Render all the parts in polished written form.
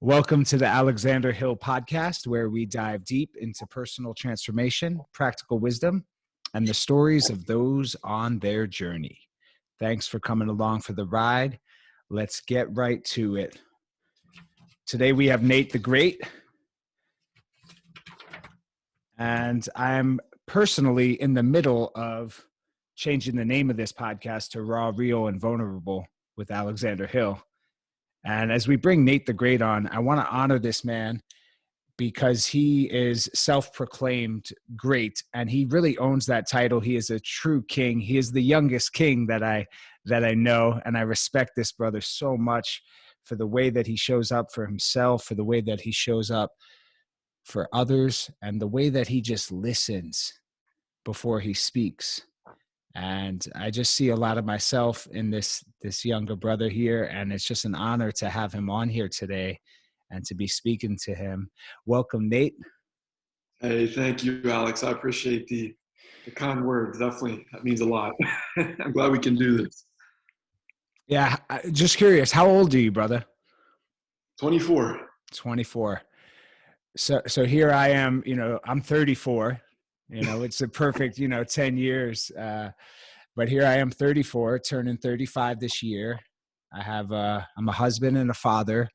Welcome to the Alexander Hill podcast, where we dive deep into personal transformation, practical wisdom, and the stories of those on their journey. Thanks for coming along for the ride. Let's get right to it. Today we have Nate the Great, and I'm personally in the middle of changing the name of this podcast to Raw, Real, and Vulnerable with Alexander Hill. And as we bring Nate the Great on, I want to honor this man because he is self-proclaimed great, and he really owns that title. He is a true king. He is the youngest king that I know, and I respect this brother so much for the way that he shows up for himself, for the way that he shows up for others, and the way that he just listens before he speaks. And I just see a lot of myself in this younger brother here, and it's just an honor to have him on here today and to be speaking to him. Welcome, Nate. Hey, thank you, Alex. I appreciate the kind words. Definitely, that means a lot. I'm glad we can do this. Yeah, just curious, how old are you, brother? 24. 24. So here I am, I'm 34. It's a perfect, 10 years. But here I am, 34, turning 35 this year. I'm a husband and a father.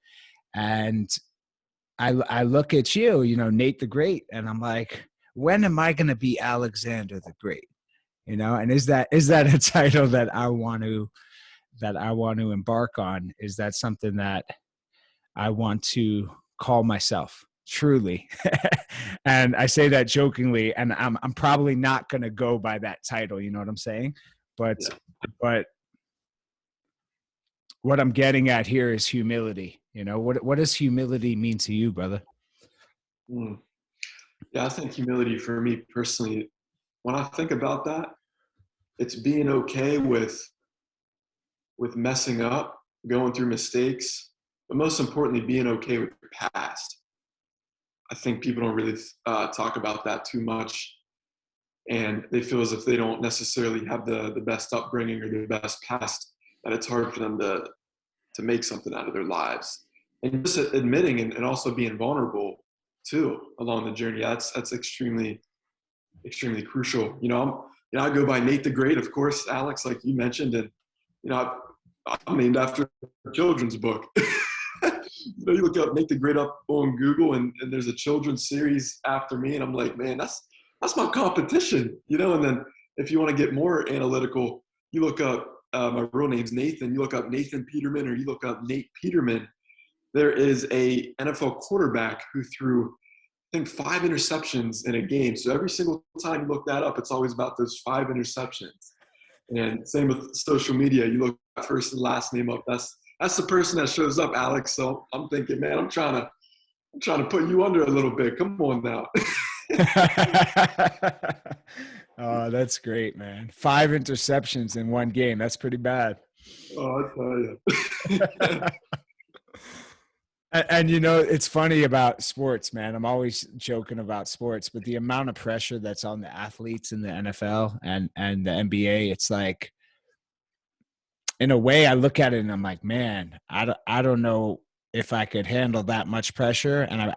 And I look at you, Nate the Great, and I'm like, when am I going to be Alexander the Great? And is that a title that I want to embark on? Is that something that I want to call myself? Truly. And I say that jokingly, and I'm probably not going to go by that title. You know what I'm saying? But what I'm getting at here is humility. What does humility mean to you, brother? Yeah, I think humility for me personally, when I think about that, it's being okay with messing up, going through mistakes, but most importantly, being okay with your past. I think people don't really talk about that too much, and they feel as if they don't necessarily have the best upbringing or the best past, that it's hard for them to make something out of their lives. And just admitting and also being vulnerable too along the journey, that's extremely, extremely crucial. I go by Nate the Great, of course, Alex, like you mentioned, and I'm named after a children's book. You look up Nate the Great up on Google, and there's a children's series after me, and I'm like, man, that's my competition, And then if you want to get more analytical, you look up my real name's Nathan. You look up Nathan Peterman, or you look up Nate Peterman. There is a NFL quarterback who threw, I think, 5 interceptions in a game. So every single time you look that up, it's always about those 5 interceptions. And same with social media. You look at first and last name up. That's the person that shows up, Alex. So I'm thinking, man, I'm trying to put you under a little bit. Come on now. Oh, that's great, man. 5 interceptions in one game. That's pretty bad. Oh, I tell you. And it's funny about sports, man. I'm always joking about sports, but the amount of pressure that's on the athletes in the NFL and the NBA, it's like, in a way, I look at it and I'm like, man, I don't know if I could handle that much pressure, and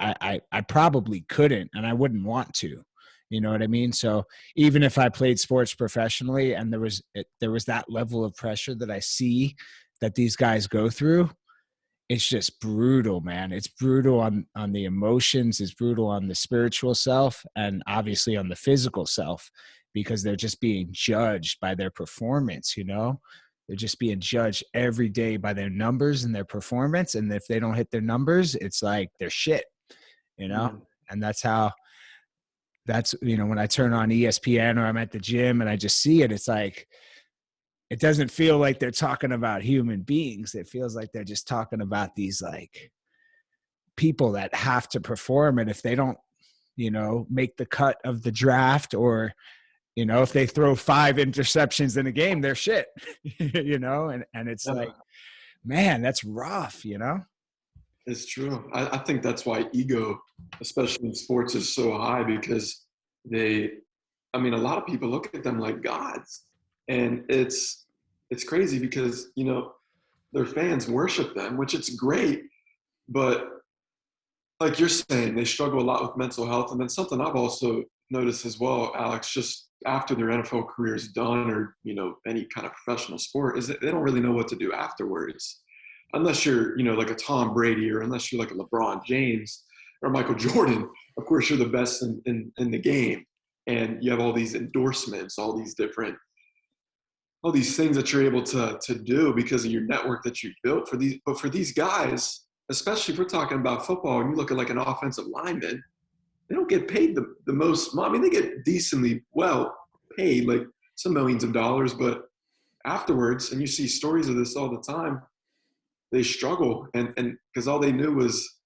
I probably couldn't, and I wouldn't want to. You know what I mean? So even if I played sports professionally and there was that level of pressure that I see that these guys go through, it's just brutal, man. It's brutal on the emotions. It's brutal on the spiritual self, and obviously on the physical self, because they're just being judged by their performance, They're just being judged every day by their numbers and their performance. And if they don't hit their numbers, it's like they're shit, And that's when I turn on ESPN or I'm at the gym and I just see it, it's like, it doesn't feel like they're talking about human beings. It feels like they're just talking about these like people that have to perform. And if they don't, make the cut of the draft, or, if they throw 5 interceptions in a game, they're shit, and it's like, man, that's rough, It's true. I think that's why ego, especially in sports, is so high, because a lot of people look at them like gods. And it's crazy because, their fans worship them, which it's great. But like you're saying, they struggle a lot with mental health. And then something I've also noticed as well, Alex, just after their NFL career is done, or any kind of professional sport, is that they don't really know what to do afterwards, unless you're like a Tom Brady, or unless you're like a LeBron James or Michael Jordan. Of course, you're the best in the game, and you have all these endorsements, all these things that you're able to do because of your network that you built for these. But for these guys, especially if we're talking about football, and you look at like an offensive lineman, they don't get paid the most. I mean, they get decently well paid, like some millions of dollars, but afterwards, and you see stories of this all the time, they struggle, and because all they knew was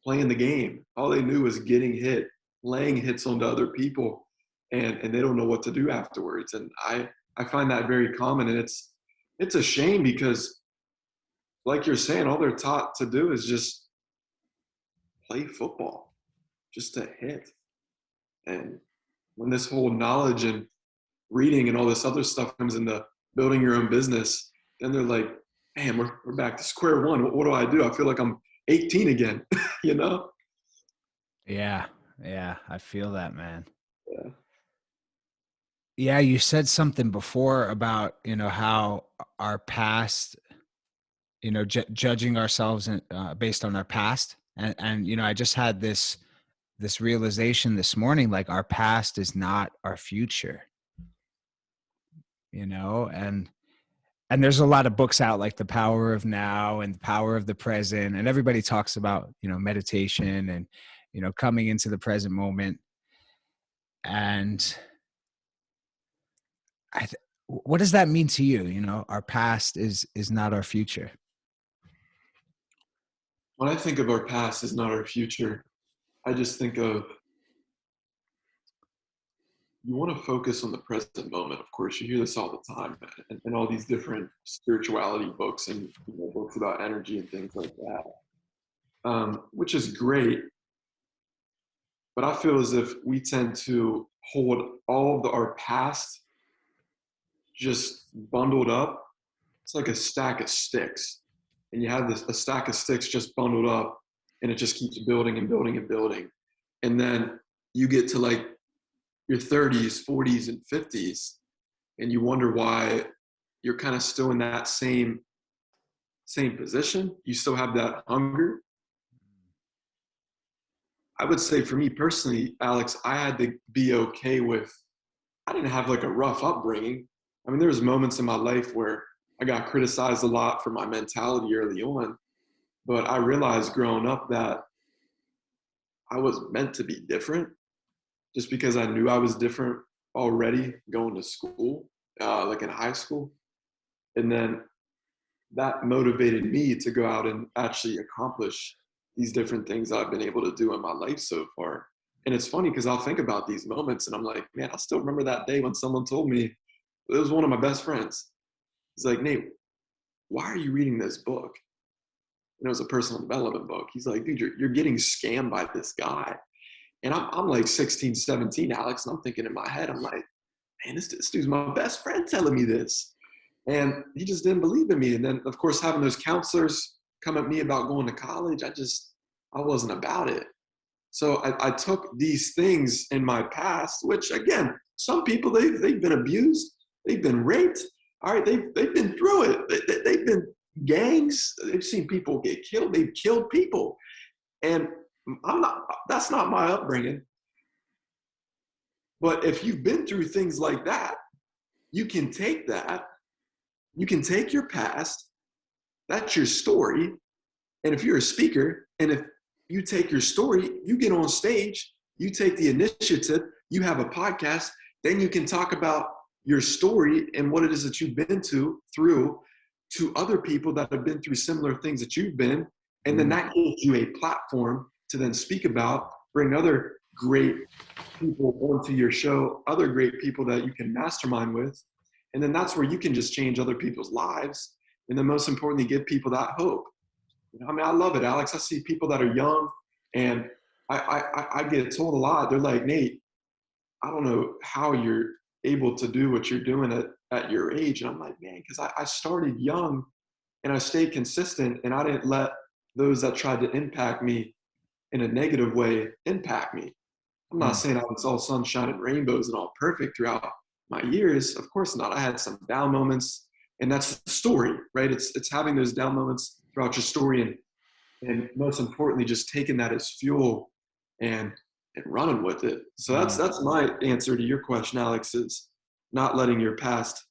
playing the game. All they knew was getting hit, laying hits onto other people, and they don't know what to do afterwards. And I find that very common, and it's a shame because, like you're saying, all they're taught to do is just play football, just to hit. And when this whole knowledge and reading and all this other stuff comes into building your own business, then they're like, man, we're back to square one. What do I do? I feel like I'm 18 again, you know? Yeah. Yeah. I feel that, man. Yeah. Yeah. You said something before about, how our past, judging ourselves based on our past. And, I just had this realization this morning, like our past is not our future, and there's a lot of books out like The Power of Now and The Power of the Present, and everybody talks about meditation and coming into the present moment. And what does that mean to you? Our past is not our future. When I think of our past is not our future, I just think of, you want to focus on the present moment. Of course, you hear this all the time, and all these different spirituality books, and books about energy and things like that, which is great. But I feel as if we tend to hold all of our past just bundled up. It's like a stack of sticks, and you have a stack of sticks just bundled up, and it just keeps building and building and building. And then you get to like your 30s, 40s, and 50s, and you wonder why you're kind of still in that same position. You still have that hunger. I would say for me personally, Alex, I had to be okay with, I didn't have like a rough upbringing. I mean, there was moments in my life where I got criticized a lot for my mentality early on, but I realized growing up that I was meant to be different, just because I knew I was different already going to school, like in high school. And then that motivated me to go out and actually accomplish these different things I've been able to do in my life so far. And it's funny because I'll think about these moments and I'm like, man, I still remember that day when someone told me, it was one of my best friends. He's like, Nate, why are you reading this book? And it was a personal development book. He's like, dude, you're getting scammed by this guy. And I'm like 16, 17, Alex. And I'm thinking in my head, I'm like, man, this dude's my best friend telling me this. And he just didn't believe in me. And then, of course, having those counselors come at me about going to college, I wasn't about it. So I took these things in my past, which again, some people, they've been abused, they've been raped. All right, they've been through it. They've been gangs. They've seen people get killed. They've killed people. And that's not my upbringing. But if you've been through things like that, you can take that, you can take your past, that's your story. And if you're a speaker, and if you take your story, you get on stage, you take the initiative, you have a podcast, then you can talk about your story and what it is that you've been through to other people that have been through similar things that you've been. And then that gives you a platform to then speak about, bring other great people onto your show, other great people that you can mastermind with. And then that's where you can just change other people's lives. And then most importantly, give people that hope. I mean, I love it, Alex. I see people that are young, and I get told a lot. They're like, Nate, I don't know how you're able to do what you're doing at your age. And I'm like, man, because I started young, and I stayed consistent, and I didn't let those that tried to impact me in a negative way impact me. I'm not Mm, saying I was all sunshine and rainbows and all perfect throughout my years. Of course not. I had some down moments, and that's the story, right? It's having those down moments throughout your story, and most importantly, just taking that as fuel and running with it. So mm, that's my answer to your question, Alex, is not letting your past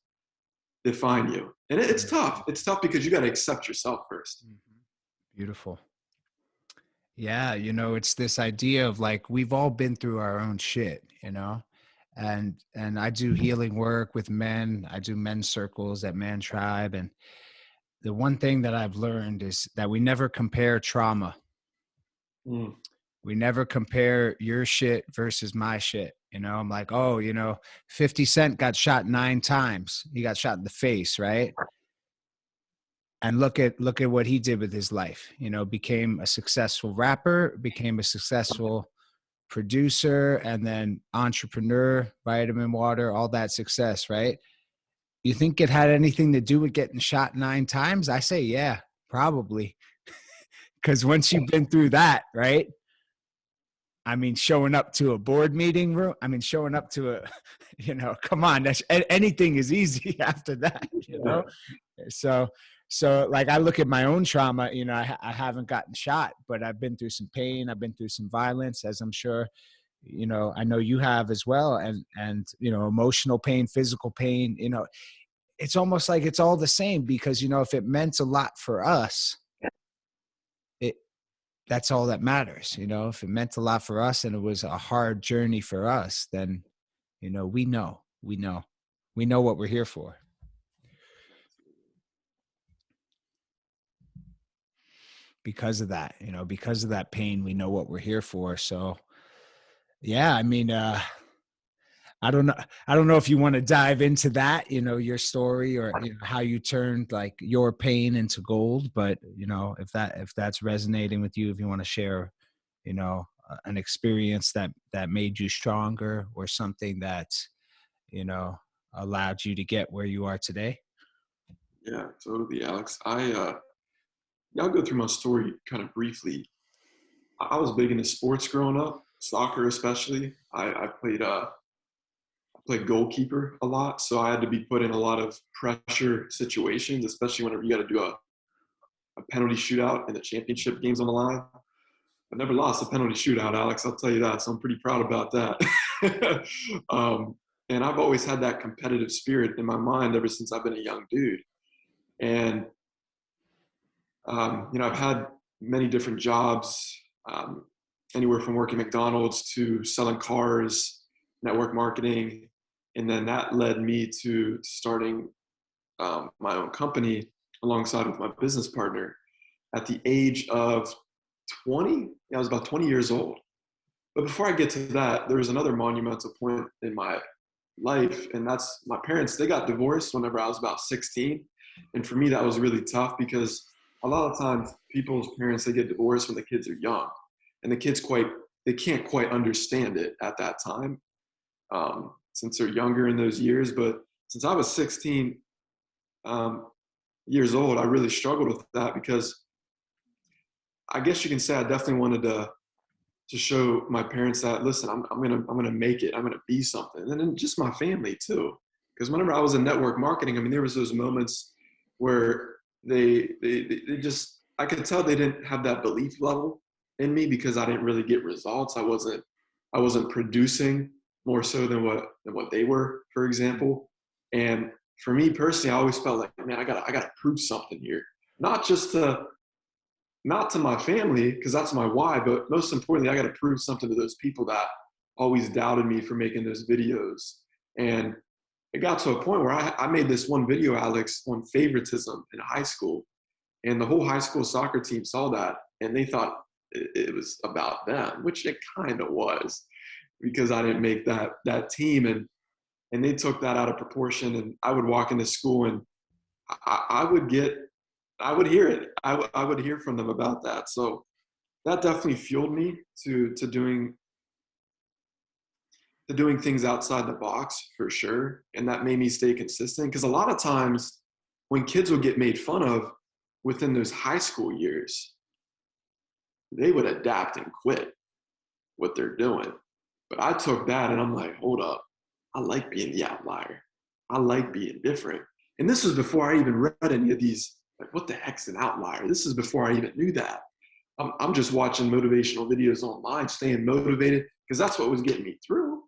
define you. And it's mm, tough. It's tough because you got to accept yourself first. mhm. Beautiful. Yeah, it's this idea of like we've all been through our own shit, and I do healing work with men. I do men's circles at Man Tribe, and the one thing that I've learned is that we never compare trauma. Mm, We never compare your shit versus my shit. I'm like, oh, 50 Cent got shot 9 times. He got shot in the face, right? And look at what he did with his life. Became a successful rapper, became a successful producer, and then entrepreneur, vitamin water, all that success, right? You think it had anything to do with getting shot 9 times? I say, yeah, probably. Because once you've been through that, right? I mean, showing up to a board meeting room. I mean, showing up to a, come on, anything is easy after that. yeah, So, so like I look at my own trauma, I haven't gotten shot, but I've been through some pain. I've been through some violence, as I'm sure, I know you have as well. And, emotional pain, physical pain, it's almost like it's all the same because, if it meant a lot for us, it, that's all that matters. If it meant a lot for us and it was a hard journey for us, then, we know what we're here for. Because of that, because of that pain, we know what we're here for. So yeah, I mean, I don't know. I don't know if you want to dive into that, your story or how you turned like your pain into gold, but if that's resonating with you, if you want to share, an experience that made you stronger or something that, you know, allowed you to get where you are today. yeah, totally, Alex. Yeah, I'll go through my story kind of briefly. I was big into sports growing up, soccer especially. I played goalkeeper a lot, so I had to be put in a lot of pressure situations, especially whenever you got to do a penalty shootout and the championship games on the line. I never lost a penalty shootout, Alex. I'll tell you that. So I'm pretty proud about that. And I've always had that competitive spirit in my mind ever since I've been a young dude. And I've had many different jobs, um, anywhere from working McDonald's to selling cars, network marketing, and then that led me to starting my own company alongside with my business partner at the age of 20. Yeah, I was about 20 years old. But before I get to that, there was another monumental point in my life, and that's my parents. They got divorced whenever I was about 16. And for me, that was really tough because a lot of times people's parents, they get divorced when the kids are young, and the kids they can't quite understand it at that time, since they're younger in those years. But since I was 16 um, years old, I really struggled with that because I guess you can say I definitely wanted to show my parents that, listen, I'm gonna make it. I'm gonna be something, and then just my family too. Because whenever I was in network marketing, I mean, there was those moments where they just, I could tell they didn't have that belief level in me because I didn't really get results. I wasn't producing more so than what they were, for example. And for me personally, I always felt like, man, I gotta prove something here, not just to not to my family, because that's my why, but most importantly, I got to prove something to those people that always doubted me for making those videos. And it got to a point where I made this one video, Alex, on favoritism in high school. And the whole high school soccer team saw that and they thought it was about them, which it kind of was because I didn't make that team. And they took that out of proportion. And I would walk into school and I would get, I would hear it. I would hear from them about that. So that definitely fueled me to doing things outside the box for sure. And that made me stay consistent. Because a lot of times when kids will get made fun of, within those high school years, they would adapt and quit what they're doing. But I took that and I'm like, hold up. I like being the outlier. I like being different. And this was before I even read any of these, like, what the heck's an outlier? This is before I even knew that. I'm just watching motivational videos online, staying motivated, because that's what was getting me through.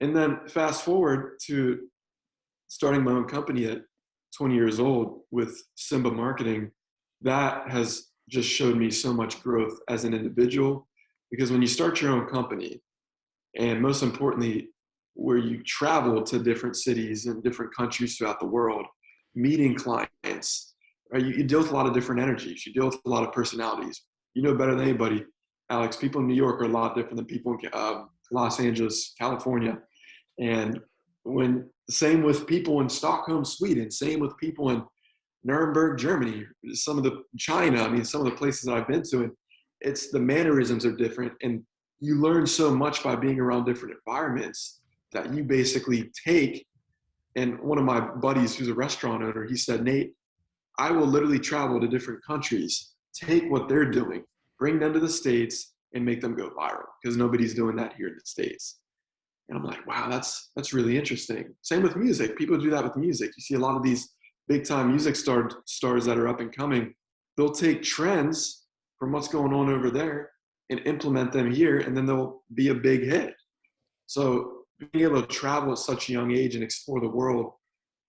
And then fast forward to starting my own company at 20 years old with Symba Marketing. That has just showed me so much growth as an individual, because when you start your own company, and most importantly, where you travel to different cities and different countries throughout the world, meeting clients, right? You deal with a lot of different energies. You deal with a lot of personalities. You know better than anybody, Alex, people in New York are a lot different than people in Los Angeles, California. And same with people in Stockholm, Sweden, same with people in Nuremberg, Germany, some of the China, I mean, some of the places that I've been to, and it's the mannerisms are different. And you learn so much by being around different environments that you basically take. And one of my buddies who's a restaurant owner, he said, Nate, I will literally travel to different countries, take what they're doing, bring them to the States and make them go viral, because nobody's doing that here in the States. And I'm like, wow, that's really interesting. Same with music. People do that with music. You see a lot of these big time music stars that are up and coming. They'll take trends from what's going on over there and implement them here, and then they'll be a big hit. So being able to travel at such a young age and explore the world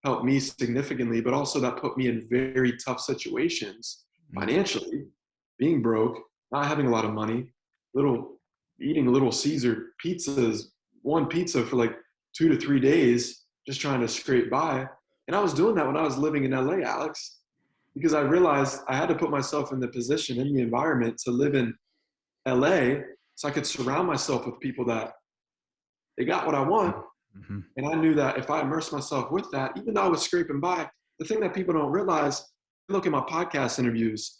helped me significantly, but also that put me in very tough situations financially, being broke, not having a lot of money, eating Little Caesar pizzas, one pizza for like 2 to 3 days, just trying to scrape by. And I was doing that when I was living in LA, Alex, because I realized I had to put myself in the position, in the environment to live in LA so I could surround myself with people that they got what I want. Mm-hmm. And I knew that if I immersed myself with that, even though I was scraping by, the thing that people don't realize, look at my podcast interviews,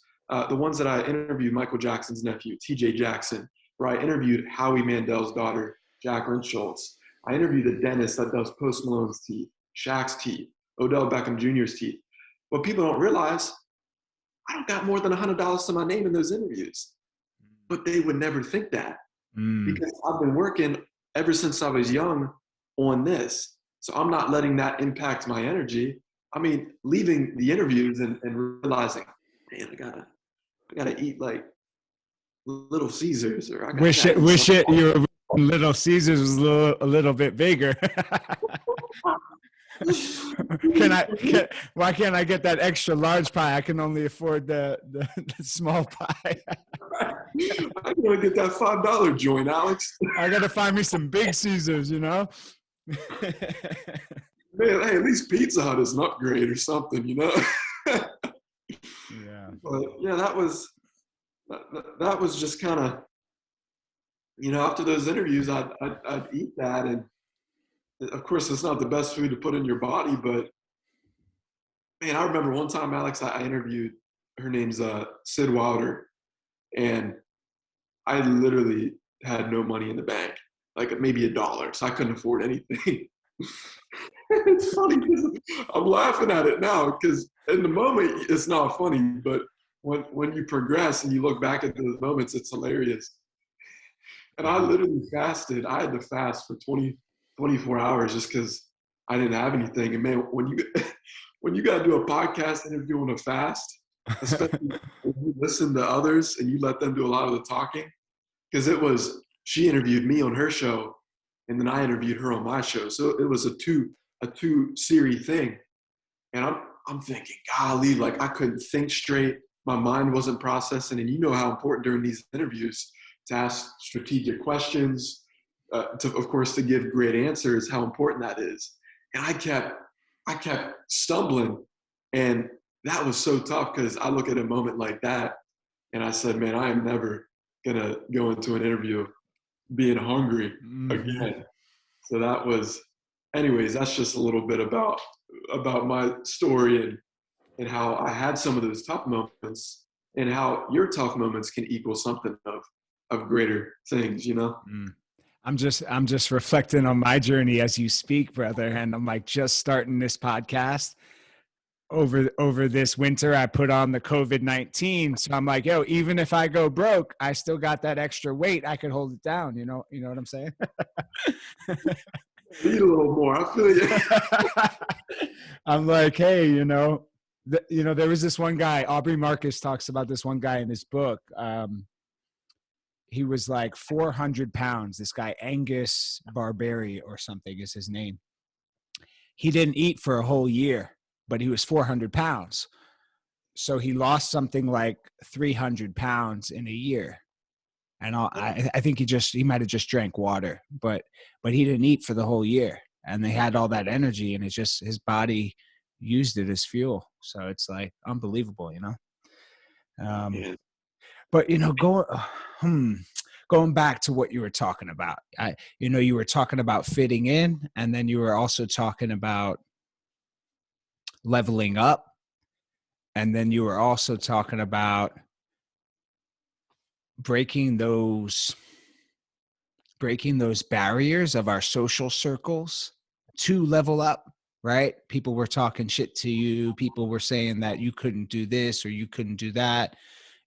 the ones that I interviewed Michael Jackson's nephew, TJ Jackson, where I interviewed Howie Mandel's daughter, Jacqueline Schultz. I interviewed a dentist that does Post Malone's teeth, Shaq's teeth, Odell Beckham Jr.'s teeth. What people don't realize, I don't got more than $100 to my name in those interviews. But they would never think that because I've been working ever since I was young on this. So I'm not letting that impact my energy. I mean, leaving the interviews and realizing, man, I gotta eat like Little Caesars, or I wish it your Little Caesars was a little bit bigger. Why can't I get that extra large pie? I can only afford the small pie. I gotta get that $5 joint, Alex. I gotta find me some big Caesars, you know. Man, hey, at least Pizza Hut is an upgrade or something, you know. Yeah. But yeah, that was just kind of, you know, after those interviews, I'd eat that, and of course, it's not the best food to put in your body, but man, I remember one time, Alex, I interviewed, her name's Sid Wilder, and I literally had no money in the bank, like maybe $1, so I couldn't afford anything. It's funny because I'm laughing at it now, because in the moment it's not funny, but when you progress and you look back at those moments, it's hilarious. And I literally fasted. I had to fast for 24 hours just because I didn't have anything. And man, when you got to do a podcast interview on a fast, especially when you listen to others and you let them do a lot of the talking, because she interviewed me on her show, and then I interviewed her on my show. So it was a two series thing. And I'm thinking, golly, like I couldn't think straight. My mind wasn't processing. And you know how important during these interviews to ask strategic questions, of course, to give great answers, how important that is. And I kept stumbling. And that was so tough, because I look at a moment like that and I said, man, I am never going to go into an interview being hungry again. So that was, anyways, that's just a little bit about my story and how I had some of those tough moments, and how your tough moments can equal something of greater things, you know? I'm just reflecting on my journey as you speak, brother. And I'm like just starting this podcast. over this winter, I put on the COVID-19. So I'm like, yo, even if I go broke, I still got that extra weight. I could hold it down. You know what I'm saying? Eat a little more. I feel you. I'm like, hey, there was this one guy, Aubrey Marcus talks about this one guy in his book. He was like 400 pounds. This guy, Angus Barberi or something is his name. He didn't eat for a whole year, but he was 400 pounds. So he lost something like 300 pounds in a year. And I think he might have just drank water, but he didn't eat for the whole year. And they had all that energy, and it's just his body used it as fuel. So it's like unbelievable, Man. But going back to what you were talking about, you were talking about fitting in, and then you were also talking about leveling up, and then you were also talking about breaking those barriers of our social circles to level up, right? People were talking shit to you. People were saying that you couldn't do this or you couldn't do that.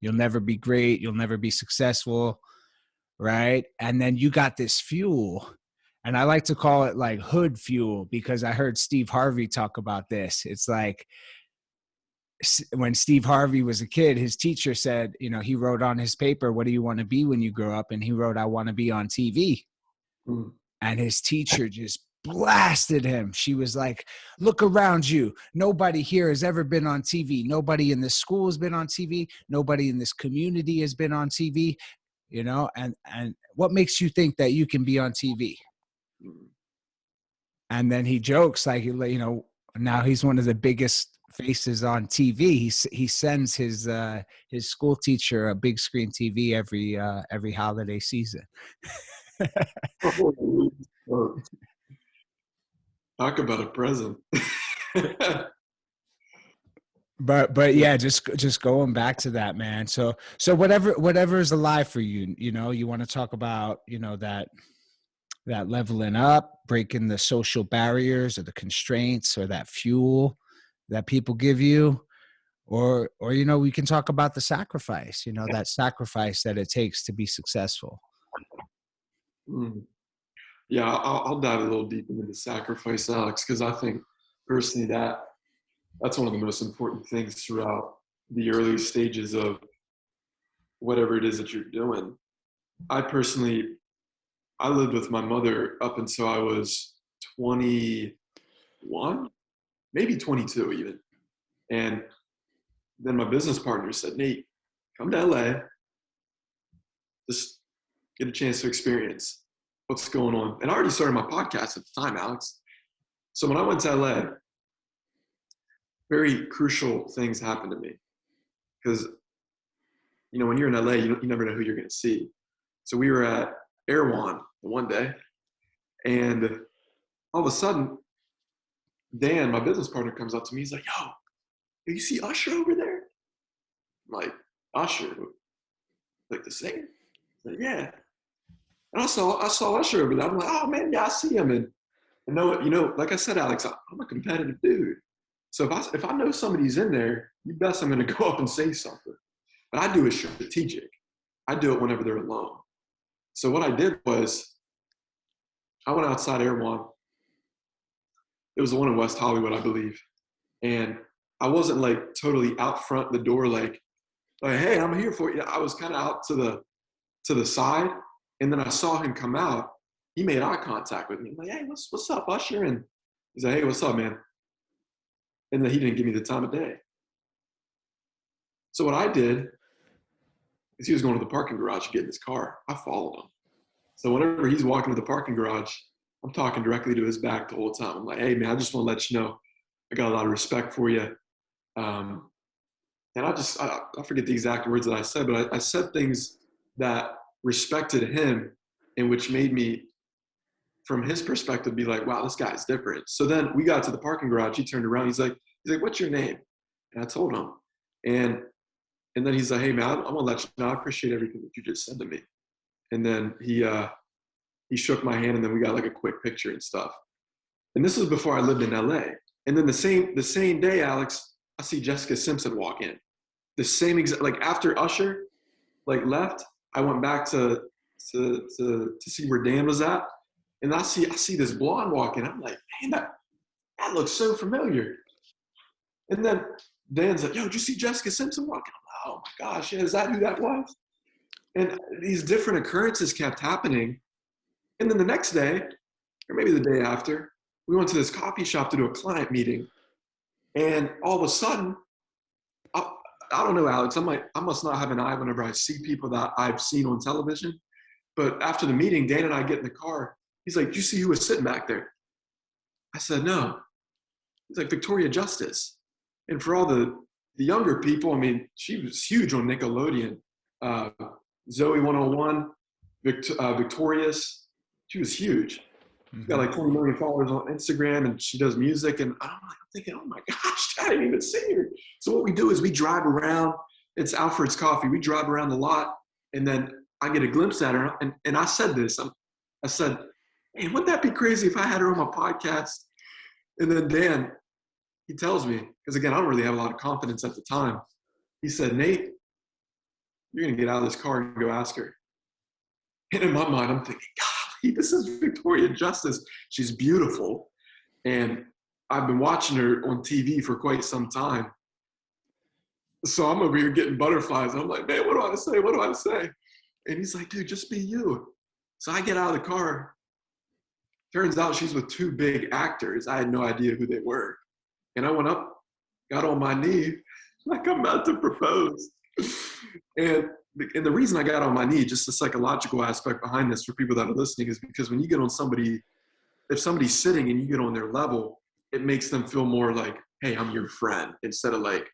You'll never be great. You'll never be successful, right? And then you got this fuel. And I like to call it like hood fuel, because I heard Steve Harvey talk about this. It's like when Steve Harvey was a kid, his teacher said, he wrote on his paper, what do you want to be when you grow up? And he wrote, I want to be on TV. Mm. And his teacher just blasted him. She was like, look around you. Nobody here has ever been on TV. Nobody in this school has been on TV. Nobody in this community has been on TV, and what makes you think that you can be on TV? Mm. And then he jokes like, now he's one of the biggest faces on TV. He sends his school teacher a big screen TV every holiday season. Oh, talk about a present. But yeah, just going back to that, man. So whatever is alive for you, you want to talk about, that leveling up, breaking the social barriers or the constraints or that fuel that people give you, or we can talk about the sacrifice, that sacrifice that it takes to be successful. Mm. Yeah, I'll dive a little deep into the sacrifice, Alex, because I think personally that's one of the most important things throughout the early stages of whatever it is that you're doing. I lived with my mother up until I was 21, maybe 22 even. And then my business partner said, Nate, come to LA, just get a chance to experience what's going on. And I already started my podcast at the time, Alex. So when I went to LA, very crucial things happened to me. Because, when you're in LA, you never know who you're going to see. So we were at Erewhon one day, and all of a sudden, Dan, my business partner, comes up to me. He's like, yo, you see Usher over there? I'm like, Usher? Like the singer? Like, yeah. And I saw Usher over there. I'm like, oh man, yeah, I see him. And like I said, Alex, I'm a competitive dude. So if I know somebody's in there, you best I'm going to go up and say something. But I do it strategic. I do it whenever they're alone. So what I did was I went outside Erewhon. It was the one in West Hollywood, I believe. And I wasn't like totally out front the door, like, hey, I'm here for you. I was kind of out to the side. And then I saw him come out. He made eye contact with me. I'm like, hey, what's up, Usher? And he's like, hey, what's up, man? And then he didn't give me the time of day. So what I did is he was going to the parking garage to get in his car. I followed him. So whenever he's walking to the parking garage, I'm talking directly to his back the whole time. I'm like, hey, man, I just want to let you know I got a lot of respect for you. And I forget the exact words that I said, but I said things that respected him and which made me, from his perspective, be like, wow, this guy's different. So then we got to the parking garage. He turned around. He's like, what's your name? And I told him. And then he's like, hey, man, I want to let you know I appreciate everything that you just said to me. And then he shook my hand, and then we got like a quick picture and stuff. And this was before I lived in LA. And then the same day, Alex, I see Jessica Simpson walk in. The same exact, like after Usher like left, I went back to see where Dan was at, and I see this blonde walking. I'm like, man, that looks so familiar. And then Dan's like, yo, did you see Jessica Simpson walking? I'm like, oh my gosh, yeah, is that who that was? And these different occurrences kept happening. And then the next day, or maybe the day after, we went to this coffee shop to do a client meeting. And all of a sudden, I don't know, Alex, I must not have an eye whenever I see people that I've seen on television. But after the meeting, Dan and I get in the car. He's like, "Do you see who was sitting back there?" I said, "No." He's like, "Victoria Justice." And for all the younger people, I mean, she was huge on Nickelodeon. Uh, Zoe 101, Victorious, she was huge. She's got like 20 million followers on Instagram, and she does music. And I'm thinking, oh my gosh, I didn't even see her. So what we do is we drive around. It's Alfred's Coffee. We drive around the lot, and then I get a glimpse at her. And I said this. I said, "Hey, wouldn't that be crazy if I had her on my podcast?" And then Dan, he tells me, because again, I don't really have a lot of confidence at the time. He said, "Nate, you're going to get out of this car and go ask her." And in my mind, I'm thinking, golly, this is Victoria Justice. She's beautiful. And I've been watching her on TV for quite some time. So I'm over here getting butterflies. I'm like, man, what do I say? What do I say? And he's like, dude, just be you. So I get out of the car. Turns out she's with two big actors. I had no idea who they were. And I went up, got on my knee, like I'm about to propose. And the reason I got on my knee, just the psychological aspect behind this for people that are listening, is because when you get on somebody, if somebody's sitting and you get on their level, it makes them feel more like, hey, I'm your friend, instead of like,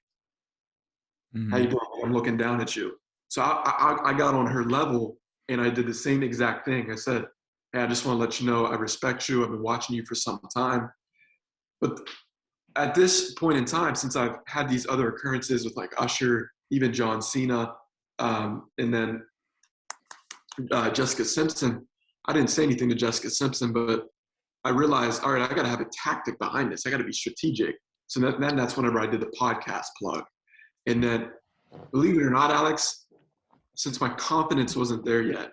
how you doing? I'm looking down at you. So I got on her level, and I did the same exact thing. I said, hey, I just want to let you know I respect you. I've been watching you for some time. But at this point in time, since I've had these other occurrences with like Usher, even John Cena, and then Jessica Simpson, I didn't say anything to Jessica Simpson, but I realized, all right, I got to have a tactic behind this. I got to be strategic. So then that's whenever I did the podcast plug. And then, believe it or not, Alex, since my confidence wasn't there yet,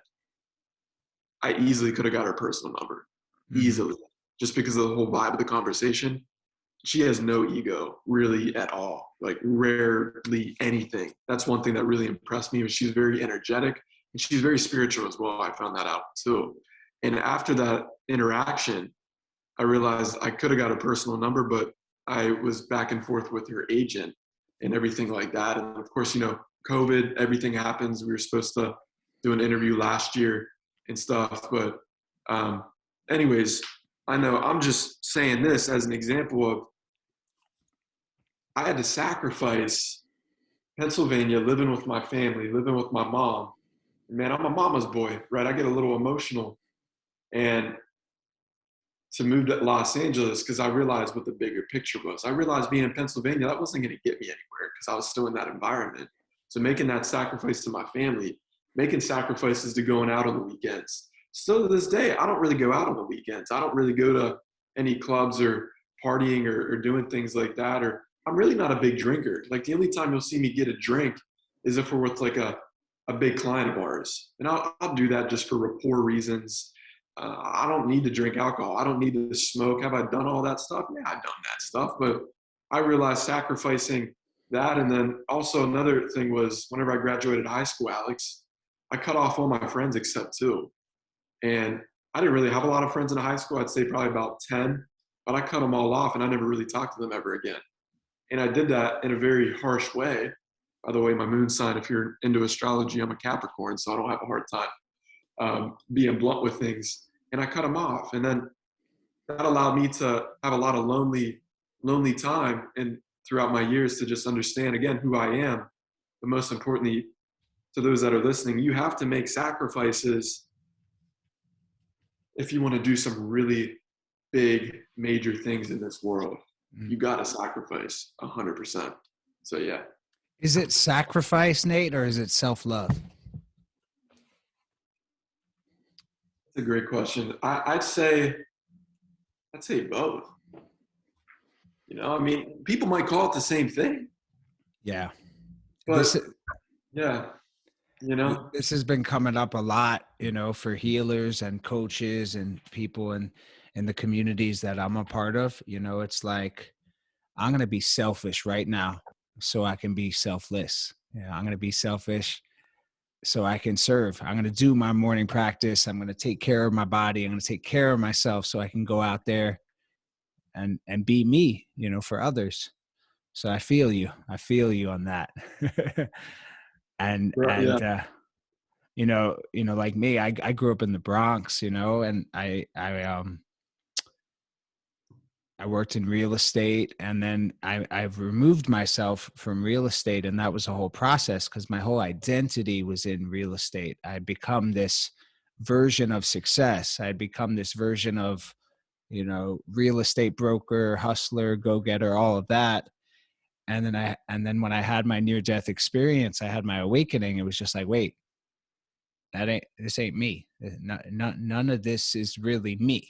I easily could have got her personal number. Easily. Just because of the whole vibe of the conversation. She has no ego really at all, like rarely anything. That's one thing that really impressed me. Was she's very energetic, and she's very spiritual as well. I found that out too. And after that interaction, I realized I could have got a personal number, but I was back and forth with her agent and everything like that. And of course, you know, COVID, everything happens. We were supposed to do an interview last year and stuff. But anyways, I know I'm just saying this as an example of, I had to sacrifice Pennsylvania, living with my family, living with my mom. Man, I'm a mama's boy, right? I get a little emotional. And to move to Los Angeles, because I realized what the bigger picture was. I realized being in Pennsylvania, that wasn't going to get me anywhere because I was still in that environment. So making that sacrifice to my family, making sacrifices to going out on the weekends. Still to this day, I don't really go out on the weekends. I don't really go to any clubs or partying or doing things like that. Or I'm really not a big drinker. Like the only time you'll see me get a drink is if we're with like a big client of ours. And I'll do that just for rapport reasons. I don't need to drink alcohol. I don't need to smoke. Have I done all that stuff? Yeah, I've done that stuff. But I realized sacrificing that. And then also another thing was whenever I graduated high school, Alex, I cut off all my friends except two. And I didn't really have a lot of friends in high school. I'd say probably about 10, but I cut them all off and I never really talked to them ever again. And I did that in a very harsh way. By the way, my moon sign, if you're into astrology, I'm a Capricorn, so I don't have a hard time being blunt with things. And I cut them off. And then that allowed me to have a lot of lonely time and throughout my years to just understand, again, who I am. But most importantly, to those that are listening, you have to make sacrifices if you want to do some really big, major things in this world. You got to sacrifice 100%. So, yeah. Is it sacrifice, Nate, or is it self-love? That's a great question. I'd say both. You know, I mean, people might call it the same thing, Yeah. This but yeah, you know, this has been coming up a lot, for healers and coaches and people in the communities that I'm a part of. It's like I'm going to be selfish right now so I can be selfless. Yeah, I'm going to be selfish so I can serve. I'm going to do my morning practice. I'm going to take care of my body. I'm going to take care of myself so I can go out there and be me, for others. So I feel you. I feel you on that. and yeah, and like me, I grew up in the Bronx, and I worked in real estate, and then I've removed myself from real estate, and that was a whole process because my whole identity was in real estate. I had become this version of success. I had become this version of, real estate broker, hustler, go-getter, all of that. And then when I had my near-death experience, I had my awakening. It was just like, wait, this ain't me. None of this is really me.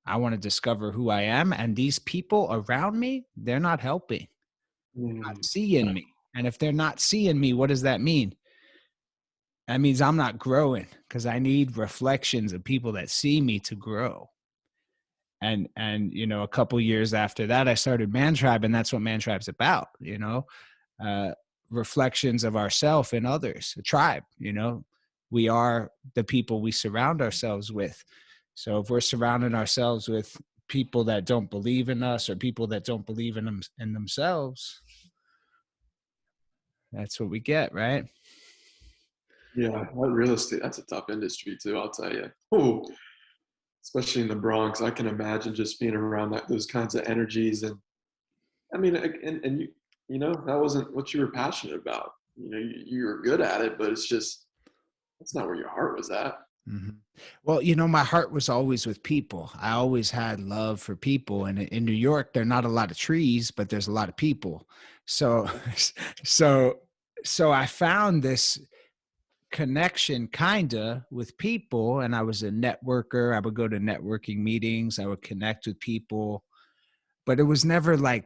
I want to discover who I am. And these people around me, they're not helping, not mm, seeing me. And if they're not seeing me, what does that mean? That means I'm not growing because I need reflections of people that see me to grow. And a couple years after that, I started Man Tribe, and that's what Man Tribe's about, uh, reflections of ourself and others, a tribe. We are the people we surround ourselves with. So if we're surrounding ourselves with people that don't believe in us or people that don't believe in themselves, that's what we get, right? yeah, that real estate, that's a tough industry too, I'll tell you. Oh, especially in the Bronx, I can imagine just being around those kinds of energies. And I mean, and you know, that wasn't what you were passionate about. You know, you were good at it, but it's just, that's not where your heart was at. Mm-hmm. Well, my heart was always with people. I always had love for people. And in New York, there are not a lot of trees, but there's a lot of people. So, so, so I found this connection kinda with people, and I was a networker. I would go to networking meetings. I would connect with people, but it was never like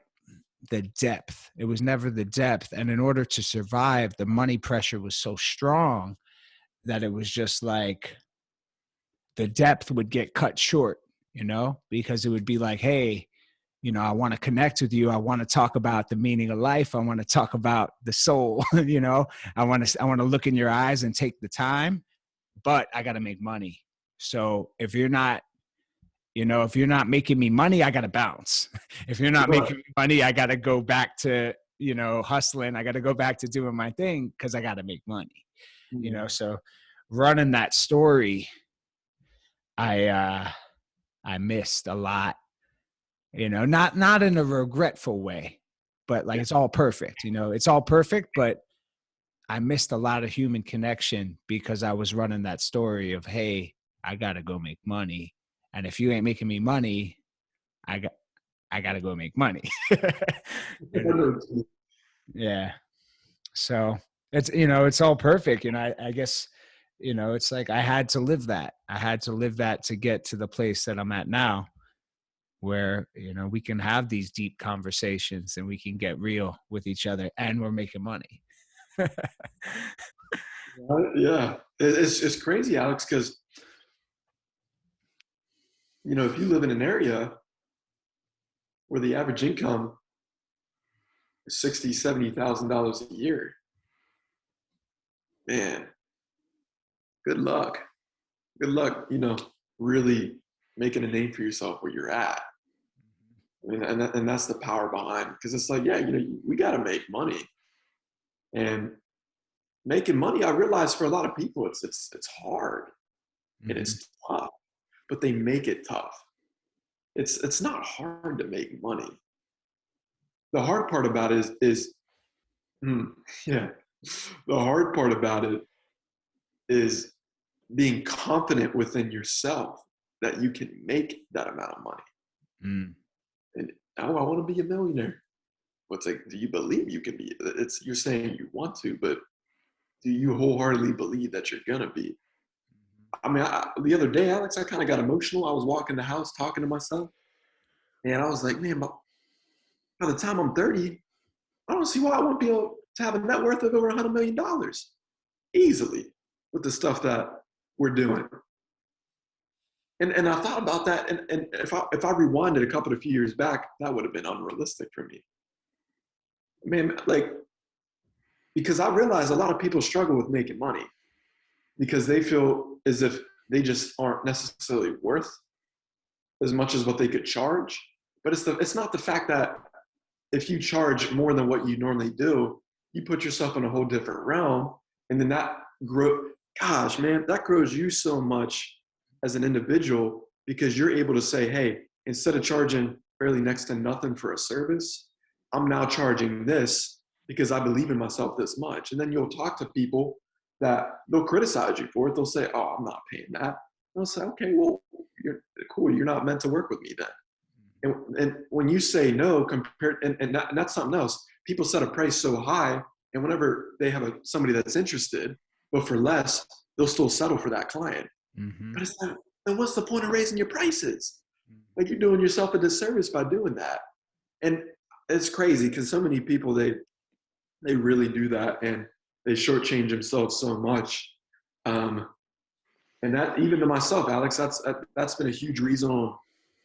the depth. It was never the depth. And in order to survive, the money pressure was so strong that it was just like, the depth would get cut short, because it would be like, hey, I want to connect with you. I want to talk about the meaning of life. I want to talk about the soul. I want to look in your eyes and take the time, but I got to make money. So if you're not making me money, I got to bounce. If you're not Right. making me money, I got to go back to, hustling. I got to go back to doing my thing because I got to make money, Mm, so running that story, I, I missed a lot, not in a regretful way, but like yeah. it's all perfect, it's all perfect, but I missed a lot of human connection because I was running that story of, hey, I got to go make money. And if you ain't making me money, I got, I got to go make money. Yeah. So it's all perfect. I guess, it's like I had to live that. I had to live that to get to the place that I'm at now, where we can have these deep conversations and we can get real with each other and we're making money. Yeah, it's crazy, Alex, because you know, if you live in an area where the average income is 60, $70,000 a year, man, good luck. Good luck, you know, really making a name for yourself where you're at. I mean, and that's the power behind, because it's like, yeah, you know, we got to make money. And making money, I realize for a lot of people, it's hard and Mm-hmm. it's tough, but they make it tough. It's not hard to make money. The hard part about it is yeah, the hard part about it is being confident within yourself that you can make that amount of money. Mm. And oh, I want to be a millionaire. What's like, do you believe you can be? It's you're saying you want to, but do you wholeheartedly believe that you're gonna be? I mean, the other day, Alex, I kind of got emotional. I was walking the house talking to myself, and I was like, man, by the time I'm 30, I don't see why I won't be able to have a net worth of over $100 million easily with the stuff that we're doing. And I thought about that, and if I rewinded a couple of few years back, that would have been unrealistic for me. Man, like, because I realize a lot of people struggle with making money because they feel as if they just aren't necessarily worth as much as what they could charge. But it's not the fact that if you charge more than what you normally do, you put yourself in a whole different realm, and then that gosh, man, that grows you so much as an individual because you're able to say, hey, instead of charging barely next to nothing for a service, I'm now charging this because I believe in myself this much. And then you'll talk to people that they'll criticize you for it. They'll say, oh, I'm not paying that. They'll say, okay, well, you're cool. You're not meant to work with me then. And when you say no, and that's something else. People set a price so high, and whenever they have somebody that's interested, but for less, they'll still settle for that client. Mm-hmm. But it's like, then what's the point of raising your prices? Like, you're doing yourself a disservice by doing that. And it's crazy because so many people, they really do that, and they shortchange themselves so much. And that, even to myself, Alex, that's been a huge reason on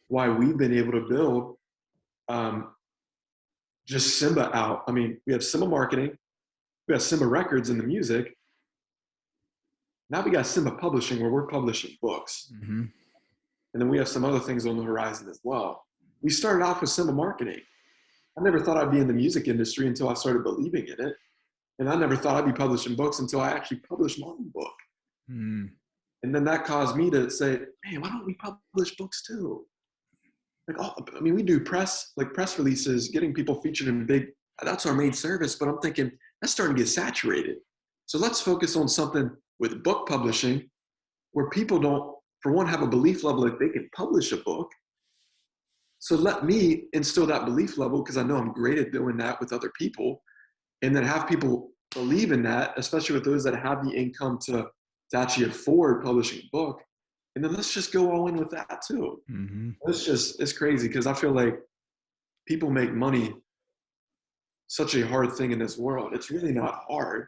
why we've been able to build just Symba out. I mean, we have Symba marketing, we have Symba records in the music. Now we got Symba publishing, where we're publishing books. Mm-hmm. And then we have some other things on the horizon as well. We started off with Symba marketing. I never thought I'd be in the music industry until I started believing in it. And I never thought I'd be publishing books until I actually published my own book. Mm. And then that caused me to say, man, why don't we publish books too? Like, oh, I mean, we do press releases, getting people featured in big, that's our main service. But I'm thinking that's starting to get saturated. So let's focus on something with book publishing where people don't, for one, have a belief level that they can publish a book. So let me instill that belief level, because I know I'm great at doing that with other people, and then have people believe in that, especially with those that have the income to actually afford publishing a book. And then let's just go all in with that too. Mm-hmm. It's crazy, because I feel like people make money such a hard thing in this world. It's really not hard.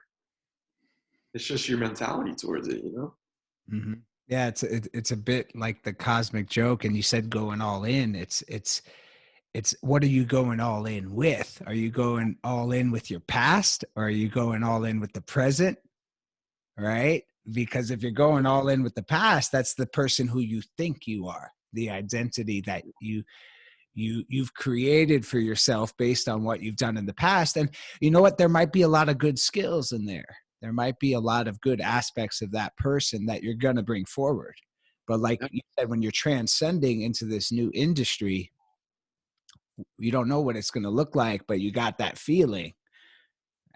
It's just your mentality towards it, you know? Mm-hmm. Yeah, it's a bit like the cosmic joke, and you said going all in. It's what are you going all in with? Are you going all in with your past, or are you going all in with the present? Right? Because if you're going all in with the past, that's the person who you think you are, the identity that you've created for yourself based on what you've done in the past. And you know what? There might be a lot of good skills in there. There might be a lot of good aspects of that person that you're going to bring forward. But like you said, when you're transcending into this new industry, you don't know what it's going to look like, but you got that feeling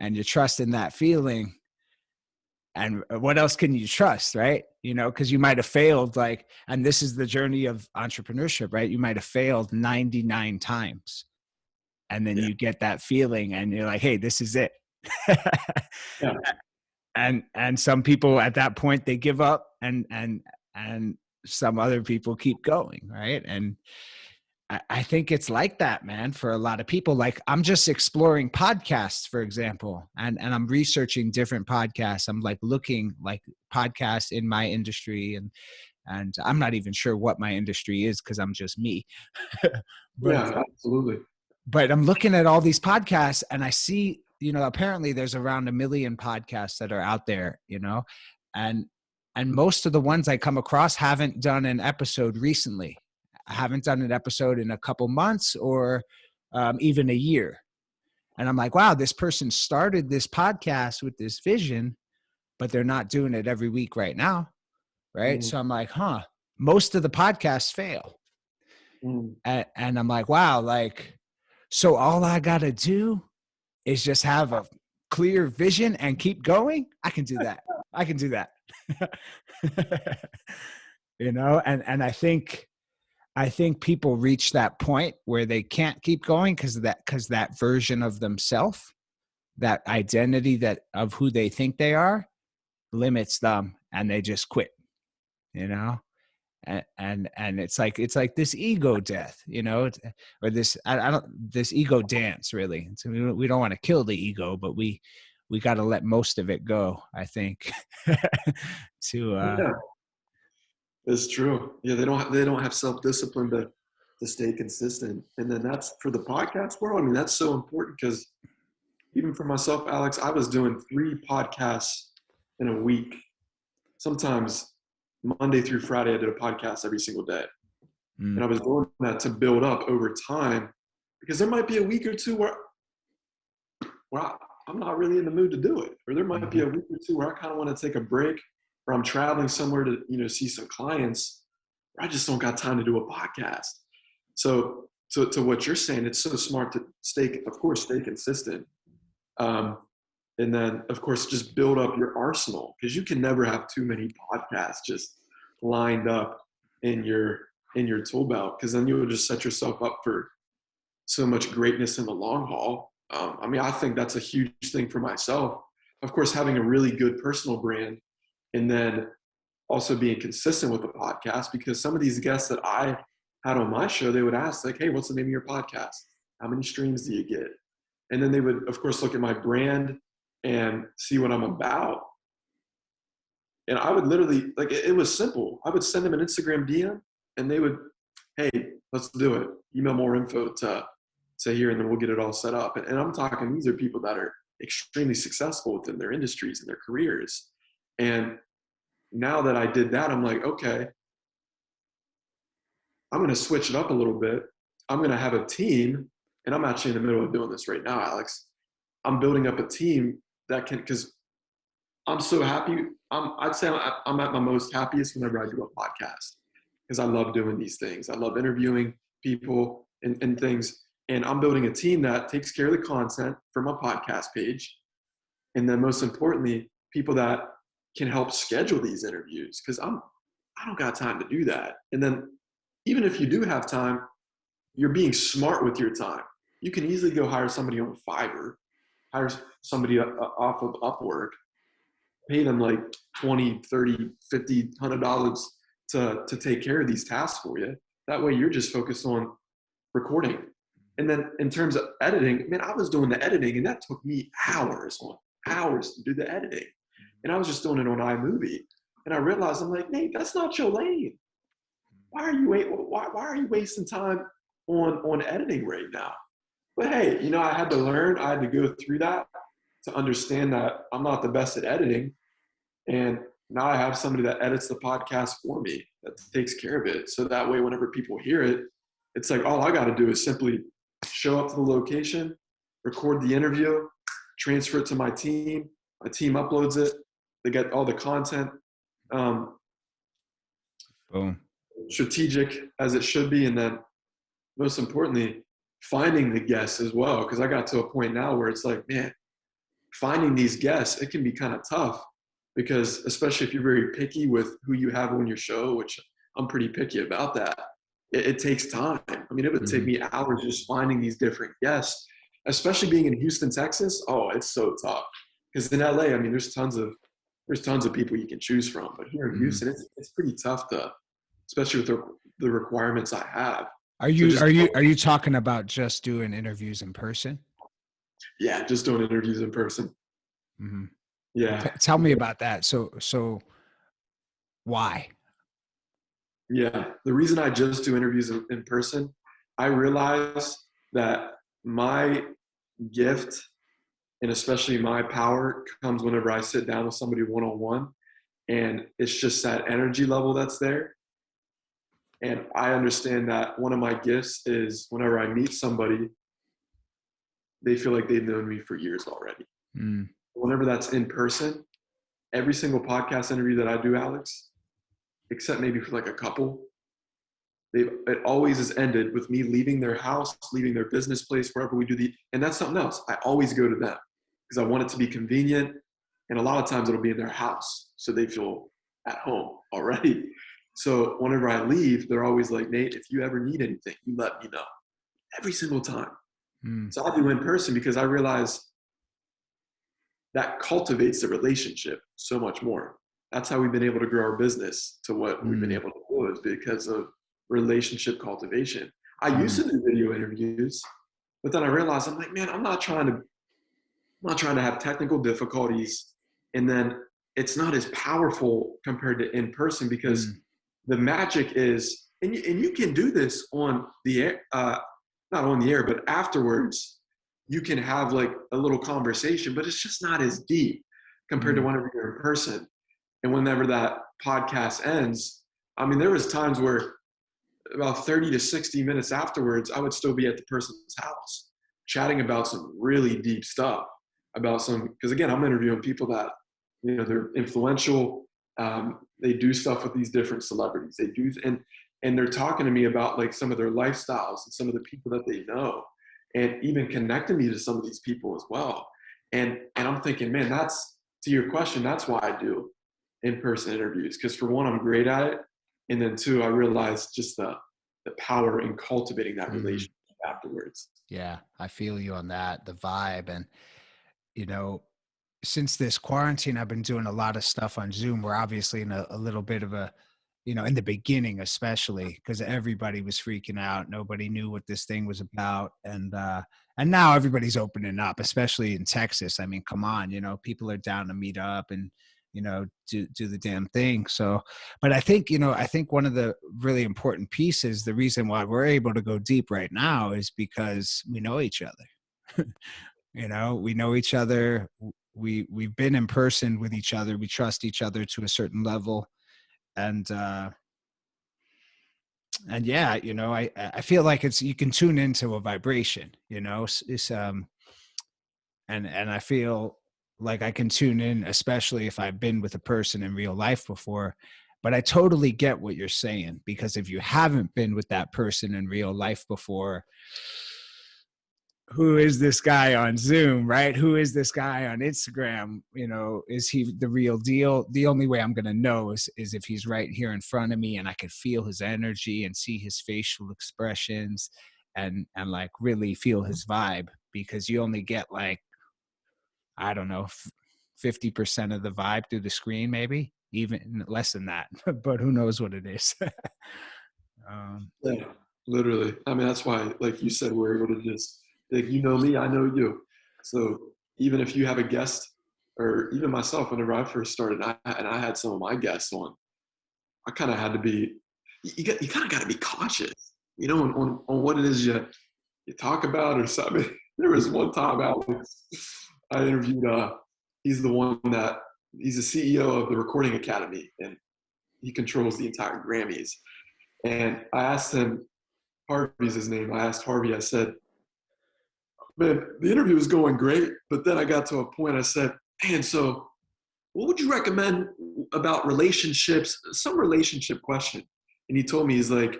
and you trust in that feeling. And what else can you trust, right? You know, because you might have failed, like, and this is the journey of entrepreneurship, right? You might have failed 99 times. And then you get that feeling and you're like, hey, this is it. Yeah. And some people at that point, they give up, and some other people keep going, right? And I think it's like that, man, for a lot of people. Like, I'm just exploring podcasts, for example, and I'm researching different podcasts. I'm like looking like podcasts in my industry, and I'm not even sure what my industry is because I'm just me. but Yeah, absolutely. but I'm looking at all these podcasts and I see, you know, apparently there's around 1 million podcasts that are out there, you know, and most of the ones I come across haven't done an episode recently. I haven't done an episode in a couple months or even a year. And I'm like, wow, this person started this podcast with this vision, but they're not doing it every week right now. Right. Mm, So I'm like, most of the podcasts fail. mm. And I'm like, wow, like, so all I got to do is just have a clear vision and keep going. I can do that. I can do that. You know, and I think people reach that point where they can't keep going because that version of themselves, that identity that of who they think they are, limits them, and they just quit, you know. and it's like this ego death, or this I don't this ego dance really. So we don't want to kill the ego, but we got to let most of it go, I think. to Yeah, it's true. Yeah, they don't have self-discipline to stay consistent. And then that's for the podcast world. I mean, that's so important because even for myself, Alex, I was doing 3 podcasts in a week. Sometimes Monday through Friday, I did a podcast every single day. And I was doing that to build up over time because there might be a week or two where I'm not really in the mood to do it. Or there might be a week or two where I kind of want to take a break, or I'm traveling somewhere to, see some clients, or I just don't got time to do a podcast. So to what you're saying, it's so smart to stay consistent. And then of course, just build up your arsenal, because you can never have too many podcasts just lined up in your tool belt, because then you will just set yourself up for so much greatness in the long haul. I mean, I think that's a huge thing for myself. Of course, having a really good personal brand, and then also being consistent with the podcast, because some of these guests that I had on my show, they would ask like, hey, what's the name of your podcast? How many streams do you get? And then they would, of course, look at my brand and see what I'm about. And I would literally, like, it was simple. I would send them an Instagram DM and they would, hey, let's do it. Email more info to here, and then we'll get it all set up. And I'm talking, these are people that are extremely successful within their industries and their careers. And now that I did that, I'm like, okay, I'm going to switch it up a little bit. I'm going to have a team, and I'm actually in the middle of doing this right now, Alex. I'm building up a team that can, because I'm so happy. I'd say I'm at my most happiest whenever I do a podcast, because I love doing these things. I love interviewing people and things. And I'm building a team that takes care of the content for my podcast page. And then most importantly, people that can help schedule these interviews, because I don't got time to do that. And then even if you do have time, you're being smart with your time. You can easily go hire somebody on Fiverr, hire somebody off of Upwork, pay them like $20, $30, $50, $100 to take care of these tasks for you. That way you're just focused on recording. And then in terms of editing, man, I was doing the editing and that took me hours to do the editing. And I was just doing it on iMovie. And I realized, I'm like, Nate, that's not your lane. Why are you wasting time on editing right now? But hey, I had to learn. I had to go through that to understand that I'm not the best at editing. And now I have somebody that edits the podcast for me, that takes care of it. So that way, whenever people hear it, it's like, all I got to do is simply show up to the location, record the interview, transfer it to my team. My team uploads it. They get all the content. Boom. Strategic as it should be. And then most importantly, finding the guests as well. Because I got to a point now where it's like, man, finding these guests, it can be kind of tough, because especially if you're very picky with who you have on your show, which I'm pretty picky about that, it takes time. I mean, it would take me hours just finding these different guests, especially being in Houston, Texas. Oh, it's so tough. Because in LA, I mean, there's tons of people you can choose from. But here in Houston, it's pretty tough especially with the requirements I have. Are you talking about just doing interviews in person? Yeah, just doing interviews in person. Mm-hmm. Yeah. Tell me about that. So why? Yeah, the reason I just do interviews in person, I realize that my gift, and especially my power, comes whenever I sit down with somebody one-on-one, and it's just that energy level that's there. And I understand that one of my gifts is whenever I meet somebody, they feel like they've known me for years already. Whenever that's in person, every single podcast interview that I do, Alex, except maybe for like a couple, it always is ended with me leaving their house, leaving their business place, wherever we do and that's something else. I always go to them because I want it to be convenient. And a lot of times it'll be in their house, so they feel at home already. So whenever I leave, they're always like, Nate, if you ever need anything, you let me know. Every single time. So I'll do in person, because I realize that cultivates the relationship so much more. that's how we've been able to grow our business to what we've been Mm, able to do is because of relationship cultivation. I used mm, to do video interviews, but then I realized I'm like, man, I'm not trying to have technical difficulties. And then it's not as powerful compared to in person because mm, the magic is, and you can do this on the air, not on the air, but afterwards, you can have like a little conversation, but it's just not as deep compared to mm, whenever you're in person. And whenever that podcast ends, I mean, there was times where about 30 to 60 minutes afterwards, I would still be at the person's house chatting about some really deep stuff about some, because again, I'm interviewing people that, they're influential. They do stuff with these different celebrities. They do, and they're talking to me about like some of their lifestyles and some of the people that they know, and even connecting me to some of these people as well. And I'm thinking, man, that's to your question. That's why I do in-person interviews, because for one, I'm great at it, and then two, I realized just the power in cultivating that mm. relationship afterwards. Yeah, I feel you on that, the vibe. And, you know, since this quarantine, I've been doing a lot of stuff on Zoom. We're obviously in a little bit of a, in the beginning, especially because everybody was freaking out. Nobody knew what this thing was about. And now everybody's opening up, especially in Texas. I mean, come on, people are down to meet up and, do the damn thing. So, but I think one of the really important pieces, the reason why we're able to go deep right now is because we know each other. We know each other. We've been in person with each other. We trust each other to a certain level. And yeah, I feel like you can tune into a vibration, and I feel like I can tune in, especially if I've been with a person in real life before. But I totally get what you're saying, because if you haven't been with that person in real life before, who is this guy on Zoom, right? Who is this guy on Instagram? Is he the real deal? The only way I'm going to know is if he's right here in front of me and I could feel his energy and see his facial expressions and like really feel his vibe, because you only get like, I don't know, 50% of the vibe through the screen, maybe even less than that, but who knows what it is. um, Yeah, literally. I mean, that's why, like you said, we're able to just, like, me, I know you. So even if you have a guest, or even myself, whenever I first started, and I had some of my guests on, I kind of had to be, you kind of got to be cautious, on what it is you talk about or something. There was one time, Alex, I interviewed, he's the one that, he's the CEO of the Recording Academy, and he controls the entire Grammys. And I asked him, Harvey's his name. I asked Harvey, I said, man, the interview was going great, but then I got to a point, I said, man, so what would you recommend about relationships? Some relationship question. And he told me, he's like,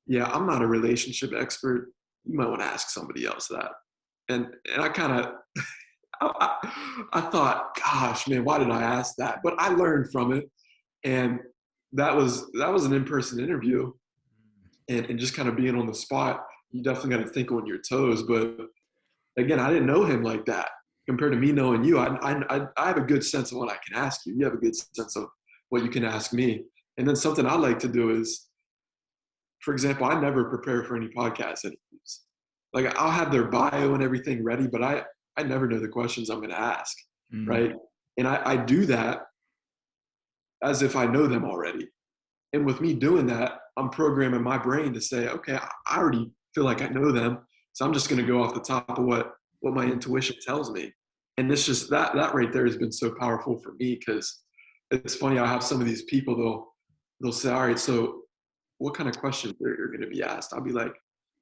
yeah, I'm not a relationship expert. You might want to ask somebody else that. And I kind of, I thought, gosh, man, why did I ask that? But I learned from it. And that was an in-person interview. And just kind of being on the spot, you definitely got to think on your toes. But again, I didn't know him like that. Compared to me knowing you, I have a good sense of what I can ask you. You have a good sense of what you can ask me. And then something I like to do is, for example, I never prepare for any podcast interviews. Like I'll have their bio and everything ready, but I never know the questions I'm going to ask, mm, right? And I do that as if I know them already. And with me doing that, I'm programming my brain to say, okay, I already feel like I know them. So I'm just going to go off the top of what my intuition tells me. And this just, that right there has been so powerful for me, because it's funny. I have some of these people, they'll say, all right, so what kind of questions are going to be asked? I'll be like,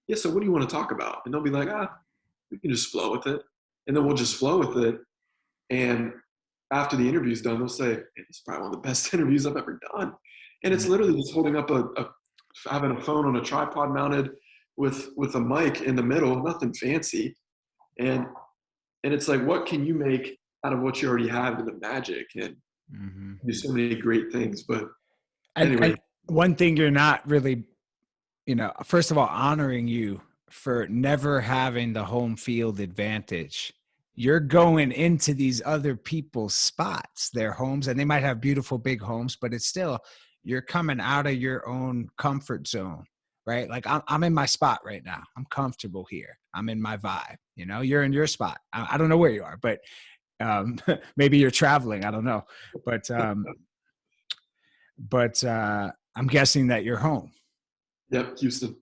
yeah, so what do you want to talk about? And they'll be like, we can just flow with it. And then we'll just flow with it. And after the interview's done, they'll say, it's probably one of the best interviews I've ever done. And it's mm. literally just holding up having a phone on a tripod mounted with a mic in the middle, nothing fancy. And it's like, what can you make out of what you already have in the magic, and Mhm. do so many great things. But And anyway, one thing you're not really, first of all, honoring you for never having the home field advantage. you're going into these other people's spots, their homes, and they might have beautiful big homes, but it's still, you're coming out of your own comfort zone, right? Like I'm in my spot right now. I'm comfortable here. I'm in my vibe. You know, you're in your spot. I don't know where you are, but maybe you're traveling. I don't know, but I'm guessing that you're home. Yep, Houston.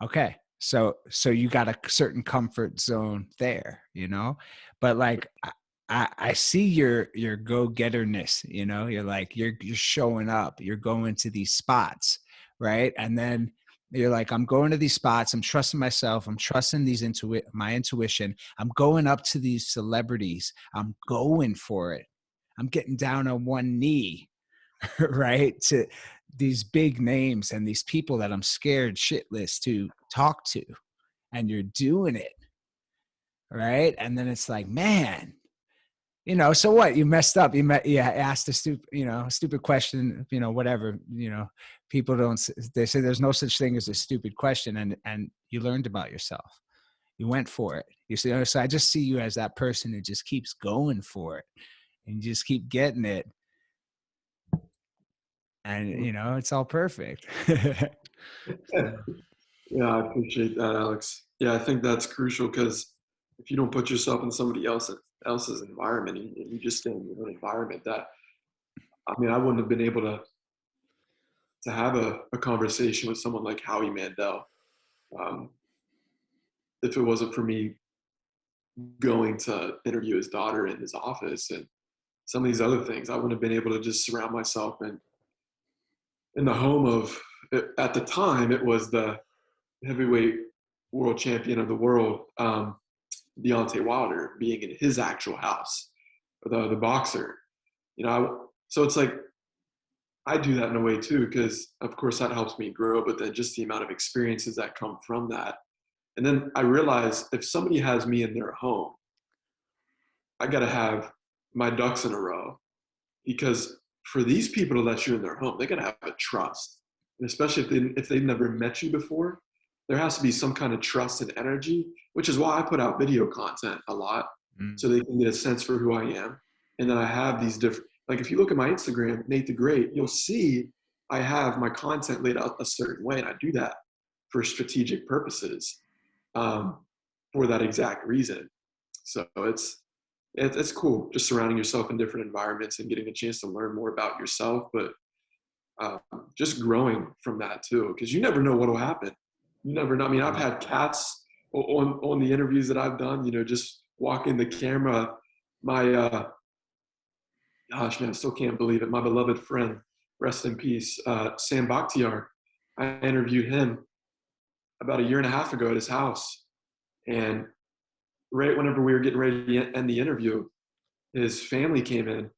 Okay. So you got a certain comfort zone there, you know, but like I see your go-getterness, you know, you're like, you're showing up, you're going to these spots, right? And then you're like, I'm going to these spots, I'm trusting myself, I'm trusting my intuition, I'm going up to these celebrities, I'm going for it. I'm getting down on one knee, right? To these big names and these people that I'm scared shitless to talk to, and you're doing it, right? And then it's like, man, you know, so what? You messed up. You asked a stupid question, you know, whatever, you know, people don't, they say there's no such thing as a stupid question, and you learned about yourself. You went for it. You see, so I just see you as that person who just keeps going for it and you just keep getting it. And, you know, it's all perfect. Yeah, yeah, I appreciate that, Alex. Yeah, I think that's crucial because if you don't put yourself in somebody else's environment and you just stay in your own environment, that I mean, I wouldn't have been able to have a conversation with someone like Howie Mandel um, if it wasn't for me going to interview his daughter in his office and some of these other things. I wouldn't have been able to just surround myself in the home of, at the time it was the heavyweight world champion of the world, Deontay Wilder, being in his actual house, the boxer. You know, so it's like I do that in a way too, because of course that helps me grow, but then just the amount of experiences that come from that. And then I realize if somebody has me in their home, I got to have my ducks in a row because for these people to let you in their home, they got to have a trust. And especially if they've never met you before, there has to be some kind of trust and energy, which is why I put out video content a lot Mm. so they can get a sense for who I am. And then I have these different, like if you look at my Instagram, Nate the Great, you'll see I have my content laid out a certain way. And I do that for strategic purposes, um, for that exact reason. So it's cool just surrounding yourself in different environments and getting a chance to learn more about yourself, but uh, just growing from that too, because you never know what will happen. You never know. I mean, I've had cats on the interviews that I've done. You know, just walking the camera. My gosh, man, I still can't believe it. My beloved friend, rest in peace, Sam Bakhtiar. I interviewed him about a year and a half ago at his house, and right whenever we were getting ready to end the interview, his family came in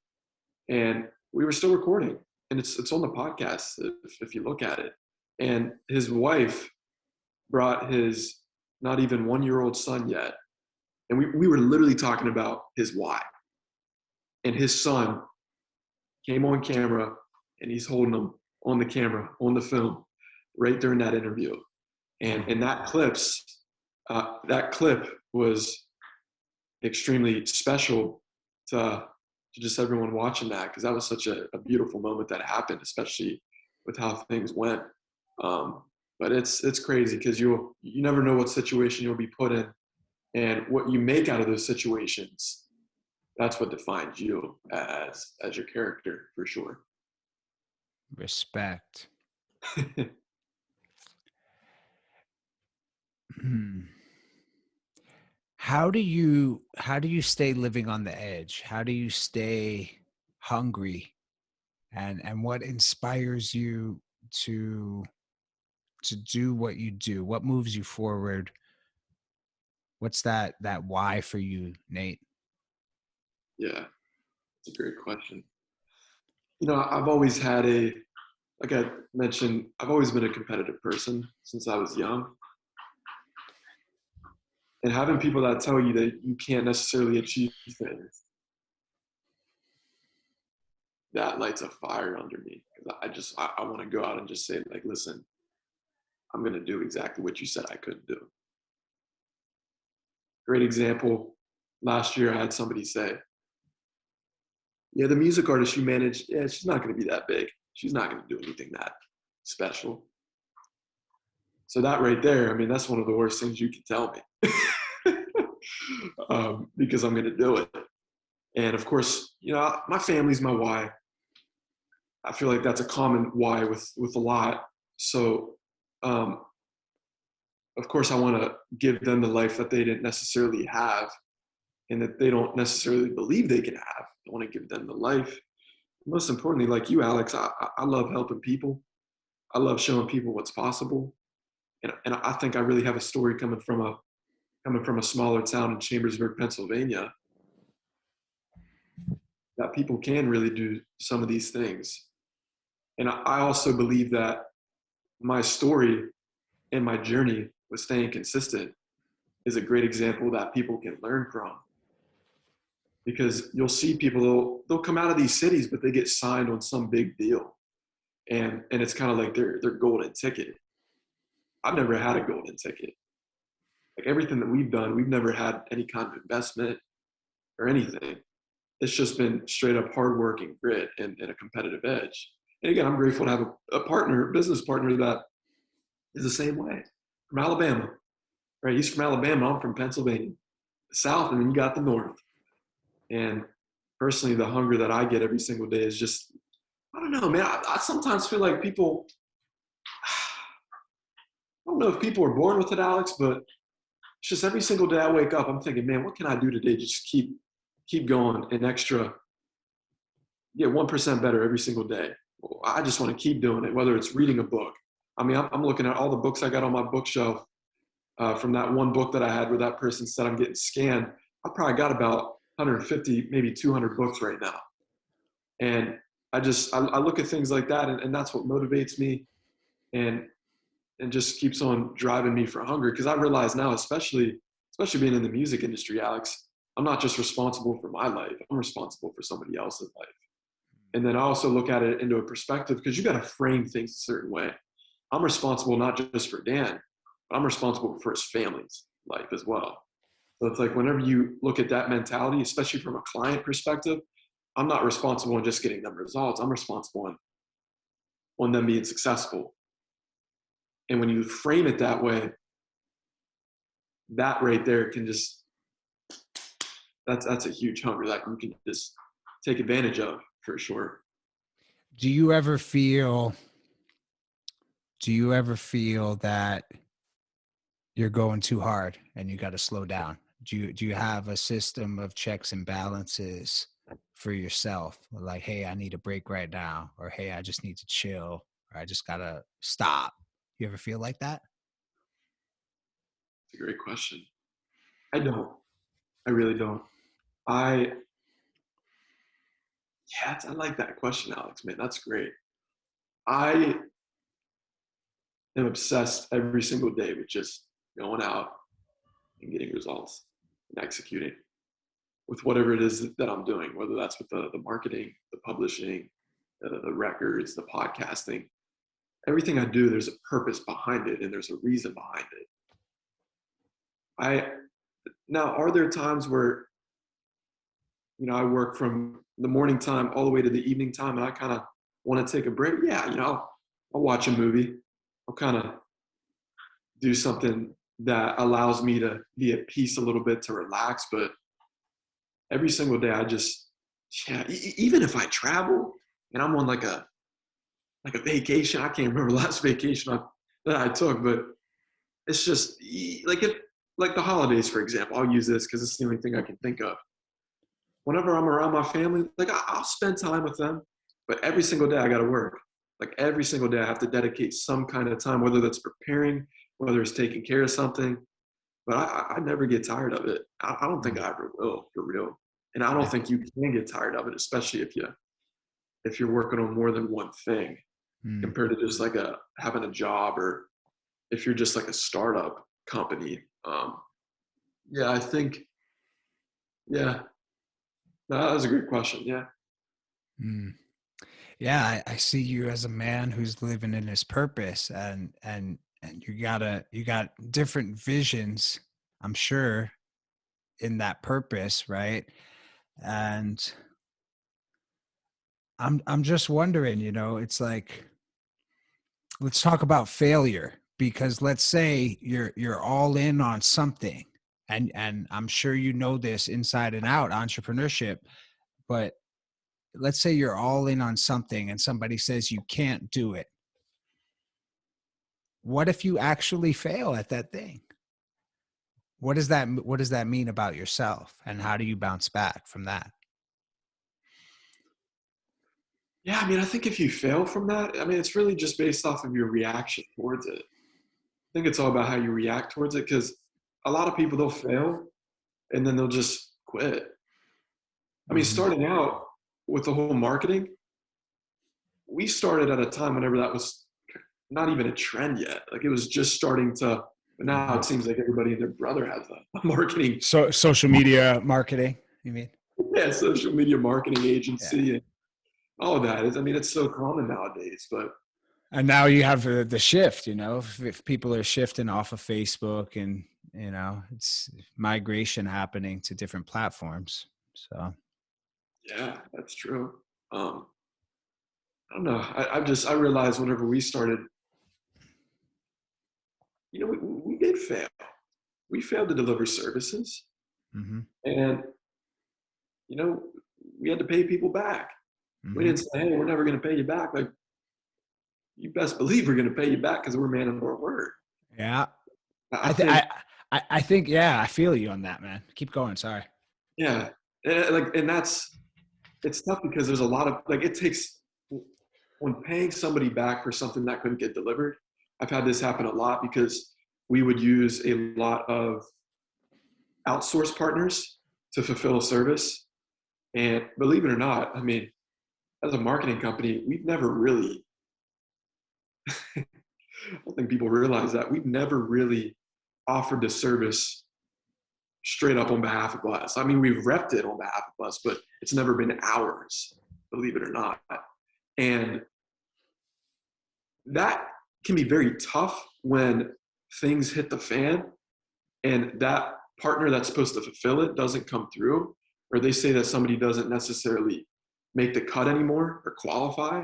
and we were still recording, and it's on the podcast if you look at it. And his wife brought his not even 1 year old son yet, and we were literally talking about his why. And his son came on camera, and he's holding him on the camera on the film right during that interview. And that clip was extremely special to just everyone watching that, because that was such a beautiful moment that happened, especially with how things went. Um, but it's crazy because you never know what situation you'll be put in, and what you make out of those situations. That's what defines you as your character for sure. Respect. Hmm. How do you stay living on the edge? How do you stay hungry? And what inspires you to to do what you do? What moves you forward? What's that why for you, Nate? Yeah, it's a great question. You know, I've always had like I mentioned, I've always been a competitive person since I was young. And having people that tell you that you can't necessarily achieve things, that lights a fire under me. Because I want to go out and just say, like, listen, I'm going to do exactly what you said I couldn't do. Great example. last year I had somebody say, yeah, the music artist you manage, yeah, she's not going to be that big. She's not going to do anything that special. So that right there, I mean, that's one of the worst things you can tell me. Because I'm going to do it. And of course, my family's my why. I feel like that's a common why with a lot. So, um, of course, I want to give them the life that they didn't necessarily have and that they don't necessarily believe they can have. I want to give them the life. Most importantly, like you, Alex, I love helping people. I love showing people what's possible. And I think I really have a story coming from a smaller town in Chambersburg, Pennsylvania, that people can really do some of these things. And I also believe that my story and my journey with staying consistent is a great example that people can learn from. Because you'll see people, they'll come out of these cities, but they get signed on some big deal. And it's kind of like their golden ticket. I've never had a golden ticket. Like everything that we've done, we've never had any kind of investment or anything. It's just been straight up hard work and grit and a competitive edge. And again, I'm grateful to have a business partner that is the same way, from Alabama, right? He's from Alabama. I'm from Pennsylvania, the South, and then you got the North. And personally, the hunger that I get every single day is just, I don't know, man. I sometimes feel like people, I don't know if people are born with it, Alex, but it's just every single day I wake up, I'm thinking, man, what can I do today to just keep going an extra, get 1% better every single day. I just want to keep doing it, whether it's reading a book. I mean, I'm looking at all the books I got on my bookshelf from that one book that I had where that person said I'm getting scanned. I probably got about 150, maybe 200 books right now. And I look at things like that, and that's what motivates me and just keeps on driving me for hunger. Because I realize now, especially being in the music industry, Alex, I'm not just responsible for my life. I'm responsible for somebody else's life. And then I also look at it into a perspective, because you got to frame things a certain way. I'm responsible not just for Dan, but I'm responsible for his family's life as well. So it's like whenever you look at that mentality, especially from a client perspective, I'm not responsible in just getting them results. I'm responsible on them being successful. And when you frame it that way, that right there can just, that's a huge hunger that you can just take advantage of for sure. Do you ever feel that you're going too hard and you got to slow down? Do you have a system of checks and balances for yourself? Like, hey, I need a break right now, or hey, I just need to chill, or I just gotta stop. You ever feel like that? It's a great question. I don't. I really don't. I I like that question, Alex. Man, that's great. I am obsessed every single day with just going out and getting results and executing with whatever it is that I'm doing, whether that's with the marketing, the publishing, the records, the podcasting. Everything I do, there's a purpose behind it and there's a reason behind it. I Now, are there times where I work from the morning time all the way to the evening time and I kind of want to take a break? Yeah, I'll watch a movie. I'll kind of do something that allows me to be at peace a little bit, to relax. But every single day, even if I travel and I'm on like a vacation, I can't remember the last vacation that I took, but it's just like the holidays, for example. I'll use this because it's the only thing I can think of. Whenever I'm around my family, like I'll spend time with them, but every single day I got to work. Like every single day I have to dedicate some kind of time, whether that's preparing, whether it's taking care of something. But I never get tired of it. I don't think I ever will, for real. And I don't think you can get tired of it, especially if you're working on more than one thing Mm. compared to just like having a job, or if you're just like a startup company. I think, yeah, that was a great question. Yeah. Mm. Yeah, I see you as a man who's living in his purpose, and you got different visions, I'm sure, in that purpose, right? And I'm just wondering, it's like, let's talk about failure, because let's say you're all in on something, and I'm sure you know this inside and out, entrepreneurship, but let's say you're all in on something and somebody says you can't do it. What if you actually fail at that thing? What does that mean about yourself, and how do you bounce back from that? Yeah, I mean, I think if you fail from that, I mean, it's really just based off of your reaction towards it. I think it's all about how you react towards it, because a lot of people, they'll fail and then they'll just quit. I mean, Mm-hmm. starting out with the whole marketing, we started at a time whenever that was not even a trend yet. Like it was just starting to, but now Mm-hmm. it seems like everybody and their brother has a marketing, So social media marketing, you mean? yeah, social media marketing Yeah. agency and all of that. I mean, it's so common nowadays, but And now you have the shift, if people are shifting off of Facebook, and, it's migration happening to different platforms. So, yeah, that's true. I don't know. I realized whenever we started, we did fail. We failed to deliver services, hmm and you know, we had to pay people back. We hmm didn't say, "Hey, we're never going to pay you back." Like, you best believe we're going to pay you back because we're man of our word. yeah, I I, th- think, I think, yeah, I feel you on that, man. Keep going. Sorry. yeah, and that's it's tough because there's a lot of like it takes when paying somebody back for something that couldn't get delivered. I've had this happen a lot because we would use a lot of outsource partners to fulfill a service. And believe it or not, I mean, as a marketing company, we've never really, I don't think people realize that we've never really offered the service straight up on behalf of us. I mean, we've repped it on behalf of us, but it's never been ours, believe it or not. And that can be very tough when things hit the fan and that partner that's supposed to fulfill it doesn't come through, or they say that somebody doesn't necessarily make the cut anymore or qualify,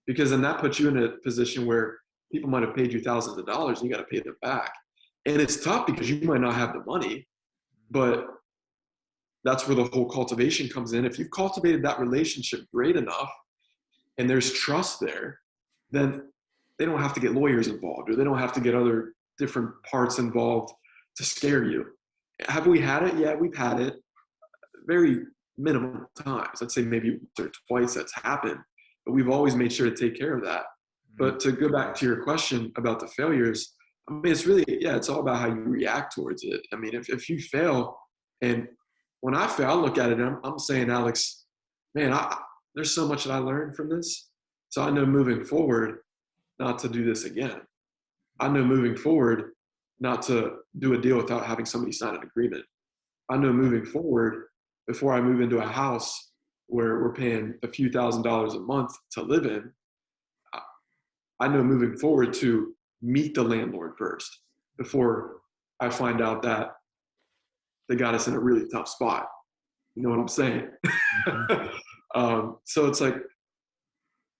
because then that puts you in a position where people might have paid you thousands of dollars and you got to pay them back. And it's tough because you might not have the money, but that's where the whole cultivation comes in. If you've cultivated that relationship great enough and there's trust there, then they don't have to get lawyers involved or they don't have to get other different parts involved to scare you. Have we had it? Yeah, we've had it very minimum times. I'd say maybe once or twice that's happened, but we've always made sure to take care of that. But to go back to your question about the failures, I mean, it's really, yeah, it's all about how you react towards it. I mean, if you fail, and when I fail, I look at it and I'm saying, Alex, man, there's so much that I learned from this. So I know moving forward not to do this again. I know moving forward not to do a deal without having somebody sign an agreement. I know moving forward, before I move into a house where we're paying a few $1,000s a month to live in, I know moving forward to meet the landlord first before I find out that they got us in a really tough spot. You know what I'm saying? Mm-hmm. So it's like,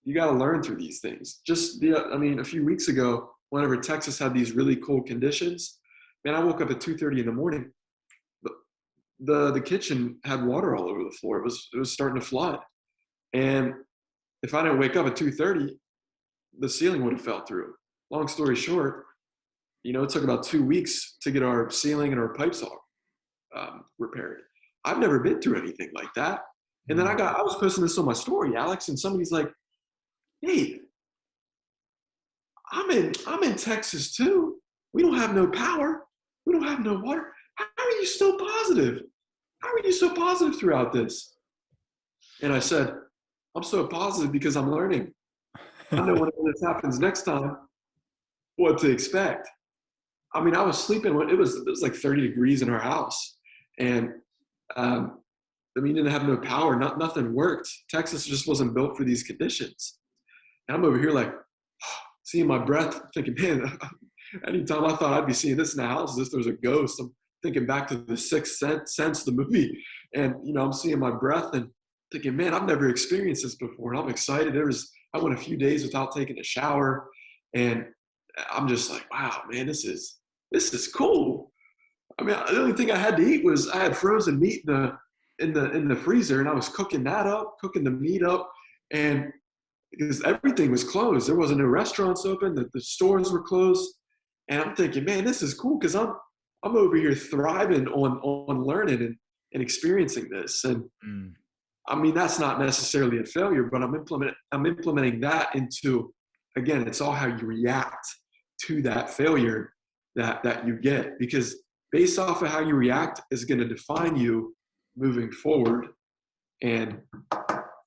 you got to learn through these things. I mean, a few weeks ago, whenever Texas had these really cold conditions, man, I woke up at 2:30 in the morning. The kitchen had water all over the floor. It was starting to flood. And if I didn't wake up at 2:30, the ceiling would have fell through. Long story short, it took about 2 weeks to get our ceiling and our pipes all repaired. I've never been through anything like that. And then I was posting this on my story, Alex, and somebody's like, "Hey, I'm in Texas too. We don't have no power. We don't have no water. How are you so positive? How are you so positive throughout this?" And I said, "I'm so positive because I'm learning. I know when this happens next time, what to expect." I mean, I was sleeping when it was like 30 degrees in our house, and I mean, didn't have no power. Nothing worked. Texas just wasn't built for these conditions. And I'm over here like seeing my breath, thinking, man, anytime I thought I'd be seeing this in the house, as if there's a ghost. thinking back to the Sixth Sense, the movie, and I'm seeing my breath and thinking, man, I've never experienced this before, and I'm excited. I went a few days without taking a shower, and I'm just like, wow, man, this is cool. I mean, the only thing I had to eat was I had frozen meat in the freezer, and I was cooking the meat up, and because everything was closed, there wasn't no restaurants open, the stores were closed, and I'm thinking, man, this is cool because I'm over here thriving on learning and experiencing this, and Mm. I mean that's not necessarily a failure, but I'm implementing that into, again, it's all how you react to that failure that you get, because based off of how you react is going to define you moving forward. And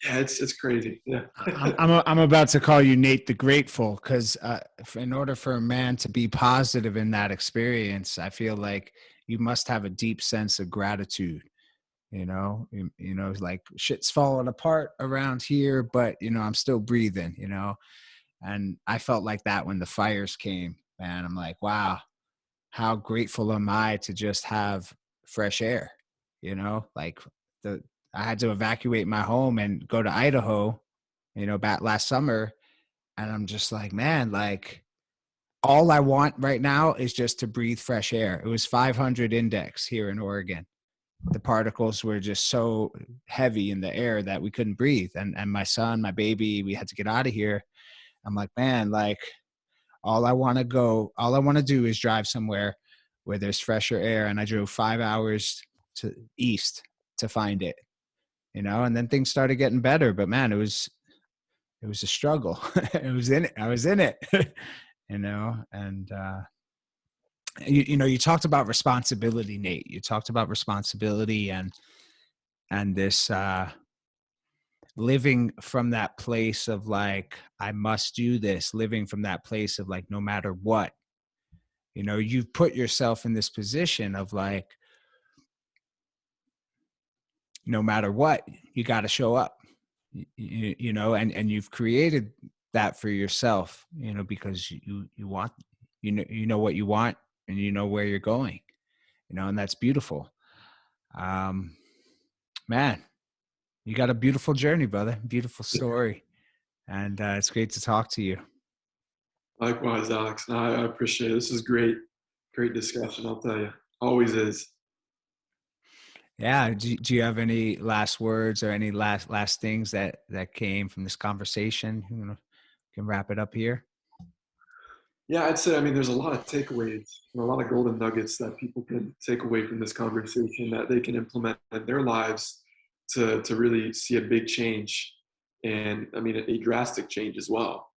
yeah, it's crazy. Yeah. I'm about to call you Nate the Grateful, because in order for a man to be positive in that experience, I feel like you must have a deep sense of gratitude. Like shit's falling apart around here, but I'm still breathing. And I felt like that when the fires came, man. I'm like, wow, how grateful am I to just have fresh air? Like the I had to evacuate my home and go to Idaho, back last summer, and I'm just like, man, like all I want right now is just to breathe fresh air. It was 500 index here in Oregon. The particles were just so heavy in the air that we couldn't breathe. And my son, my baby, we had to get out of here. I'm like, man, like all I want to do is drive somewhere where there's fresher air. And I drove 5 hours to east to find it, and then things started getting better. But man, it was a struggle. I was in it, and you talked about responsibility, Nate. You talked about responsibility and this living from that place of like, I must do this, living from that place of like, no matter what, you've put yourself in this position of like, no matter what, you got to show up, and you've created that for yourself, because you want, you know what you want, and you know where you're going, and that's beautiful. Um, Man, you got a beautiful journey, brother. Beautiful story. And it's great to talk to you. Likewise, Alex. No, I appreciate it. This is great. Great discussion, I'll tell you. Always is. Yeah. Do you have any last words or any last things that came from this conversation? Can wrap it up here. Yeah, I'd say, I mean, there's a lot of takeaways and a lot of golden nuggets that people can take away from this conversation that they can implement in their lives to really see a big change. And I mean, a drastic change as well.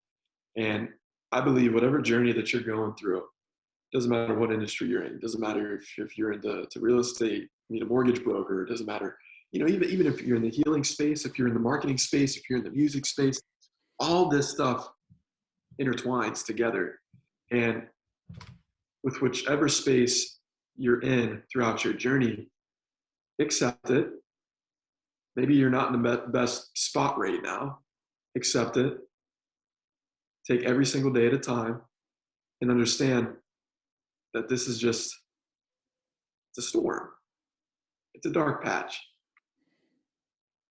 And I believe whatever journey that you're going through, doesn't matter what industry you're in, it doesn't matter if you're into real estate, a mortgage broker, it doesn't matter, even if you're in the healing space, if you're in the marketing space, if you're in the music space, all this stuff intertwines together. And with whichever space you're in throughout your journey, accept it. Maybe you're not in the best spot right now. Accept it. Take every single day at a time and understand that this is just, it's a storm. It's a dark patch.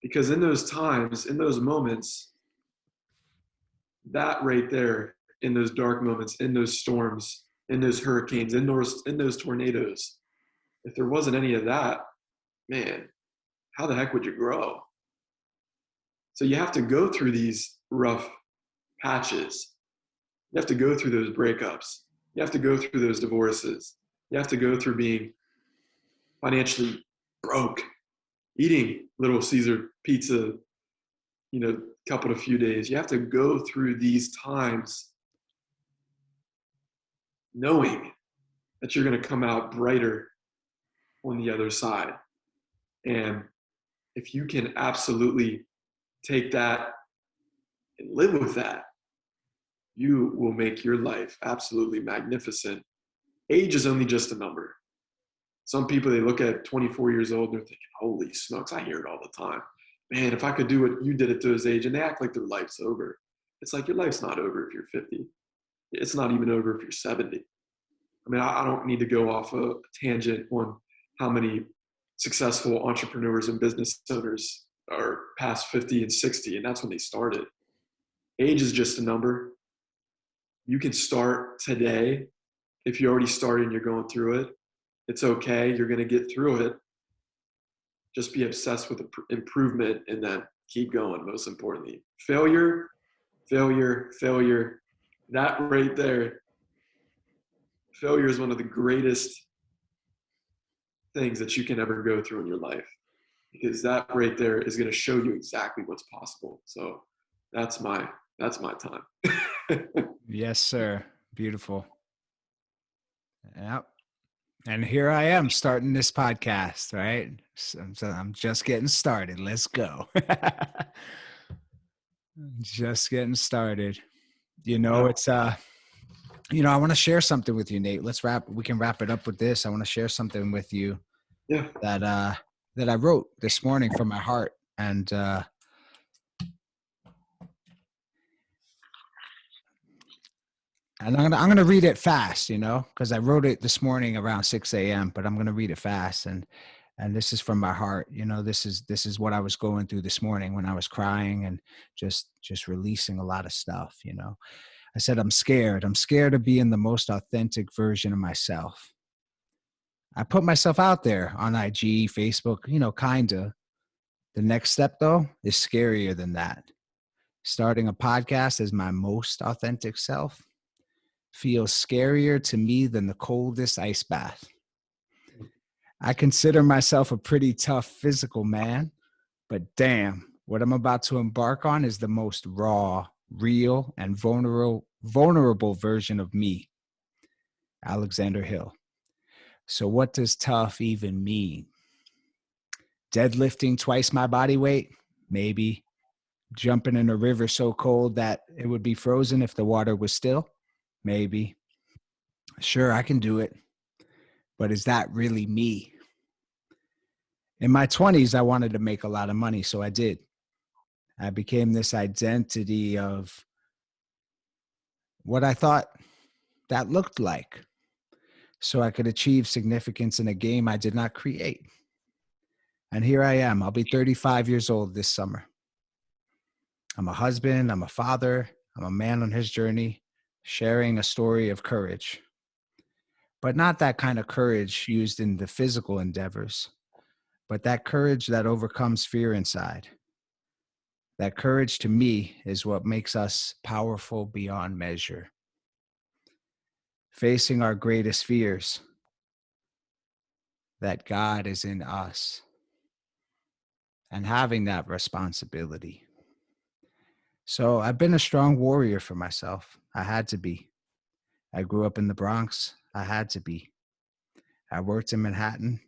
Because in those times, in those moments, that right there, in those dark moments, in those storms, in those hurricanes, in those tornadoes, if there wasn't any of that, man, how the heck would you grow? So you have to go through these rough patches. You have to go through those breakups. You have to go through those divorces. You have to go through being financially broke, eating Little Caesar pizza, couple of few days. You have to go through these times knowing that you're going to come out brighter on the other side. And if you can absolutely take that and live with that, you will make your life absolutely magnificent. Age is only just a number. Some people, they look at 24 years old, they're thinking, holy smokes, I hear it all the time. Man, if I could do what you did at those age, and they act like their life's over. It's like your life's not over if you're 50. It's not even over if you're 70. I mean, I don't need to go off a tangent on how many successful entrepreneurs and business owners are past 50 and 60, and that's when they started. Age is just a number. You can start today. If you already started and you're going through it, it's okay. You're going to get through it. Just be obsessed with improvement and then keep going. Most importantly, failure, failure, failure. That right there, failure is one of the greatest things that you can ever go through in your life, because that right there is going to show you exactly what's possible. So that's my time. Yes, sir. Beautiful. Yep. And here I am starting this podcast, right? So I'm just getting started. Let's go. Just getting started. You know, Yeah. it's I want to share something with you, Nate. We can wrap it up with this. I want to share something with you Yeah. that I wrote this morning from my heart. And I'm gonna read it fast, because I wrote it this morning around 6 a.m. But I'm gonna read it fast, and this is from my heart. This is what I was going through this morning when I was crying and just releasing a lot of stuff. I said, I'm scared. I'm scared of being the most authentic version of myself. I put myself out there on IG, Facebook, kinda. The next step, though, is scarier than that. Starting a podcast as my most authentic self feels scarier to me than the coldest ice bath. I consider myself a pretty tough physical man, but damn, what I'm about to embark on is the most raw, real, and vulnerable version of me, Alexander Hill. So what does tough even mean? Deadlifting twice my body weight? Maybe. Jumping in a river so cold that it would be frozen if the water was still? Maybe. Sure, I can do it. But is that really me? In my 20s, I wanted to make a lot of money, so I did. I became this identity of what I thought that looked like, so I could achieve significance in a game I did not create. And here I am. I'll be 35 years old this summer. I'm a husband, I'm a father, I'm a man on his journey, sharing a story of courage. But not that kind of courage used in the physical endeavors, but that courage that overcomes fear inside. That courage to me is what makes us powerful beyond measure. Facing our greatest fears, that God is in us, and having that responsibility. So I've been a strong warrior for myself. I had to be. I grew up in the Bronx. I had to be. I worked in Manhattan.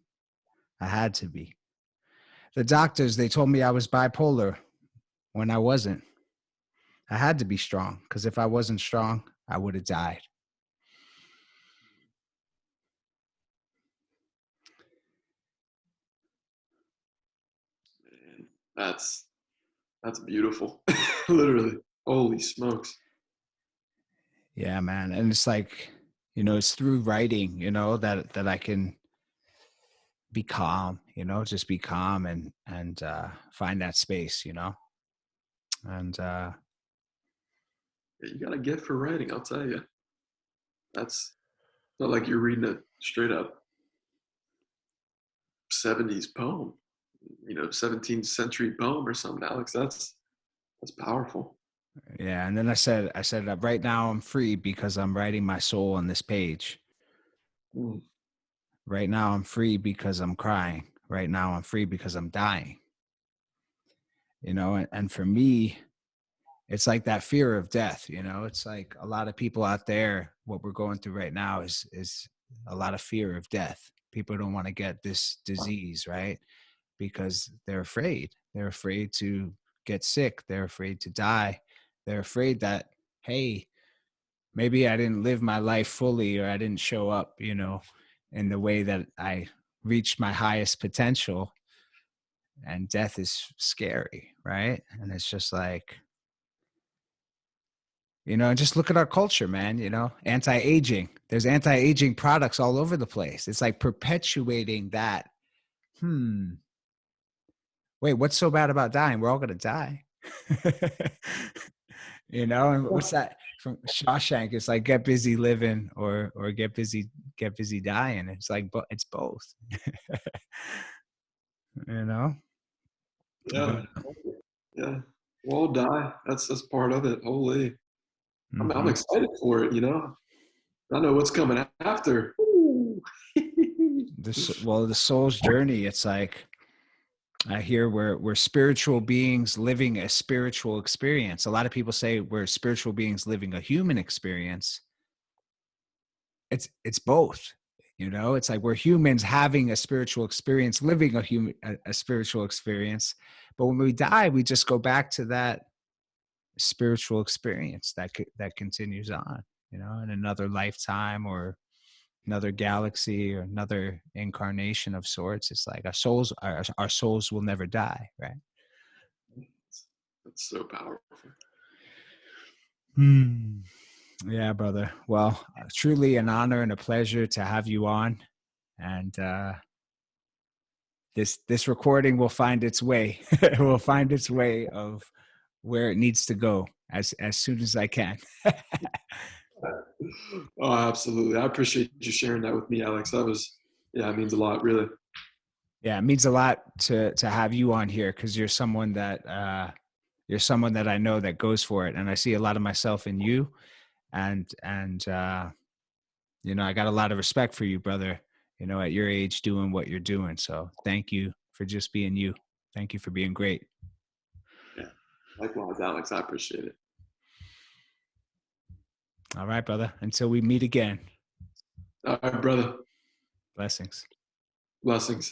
I had to be. The doctors, they told me I was bipolar when I wasn't. I had to be strong, because if I wasn't strong, I would have died. Man, that's beautiful. Literally. Holy smokes. Yeah, man. And it's like, it's through writing, that I can be calm, just be calm and find that space, and Yeah, you got a gift for writing, I'll tell you. That's not like you're reading a straight up 70s poem, 17th century poem or something, Alex. That's powerful. yeah. And then I said right now I'm free because I'm writing my soul on this page. Mm. Right now I'm free because I'm crying. Right now I'm free because I'm dying. And for me, it's like that fear of death. It's like a lot of people out there, what we're going through right now is a lot of fear of death. People don't want to get this disease, right? Because they're afraid to get sick, they're afraid to die, they're afraid that, hey, maybe I didn't live my life fully, or I didn't show up, in the way that I reached my highest potential. And death is scary, right? And it's just like, And just look at our culture, man. Anti-aging. There's anti-aging products all over the place. It's like perpetuating that. Wait, what's so bad about dying? We're all gonna die. And what's that from Shawshank? It's like get busy living or get busy dying. It's like it's both. you know Yeah, but yeah. We'll all die. That's part of it. Holy, I'm mhm. excited for it. I know what's coming after. Ooh. The soul's journey, it's like I hear we're spiritual beings living a spiritual experience. A lot of people say we're spiritual beings living a human experience. It's both. It's like we're humans having a spiritual experience, living a spiritual experience. But when we die, we just go back to that spiritual experience that continues on, in another lifetime or another galaxy or another incarnation of sorts. It's like our souls will never die, right? That's so powerful. Hmm. Yeah, brother. Well, truly an honor and a pleasure to have you on. And this recording will find its way. It will find its way of where it needs to go as soon as I can. Oh, absolutely. I appreciate you sharing that with me, Alex. Yeah, it means a lot, really. Yeah, it means a lot to have you on here because you're someone that I know that goes for it, and I see a lot of myself in you, and I got a lot of respect for you, brother. At your age, doing what you're doing. So thank you for just being you. Thank you for being great. Yeah. Likewise, Alex. I appreciate it. All right, brother. Until we meet again. All right, brother. Blessings. Blessings.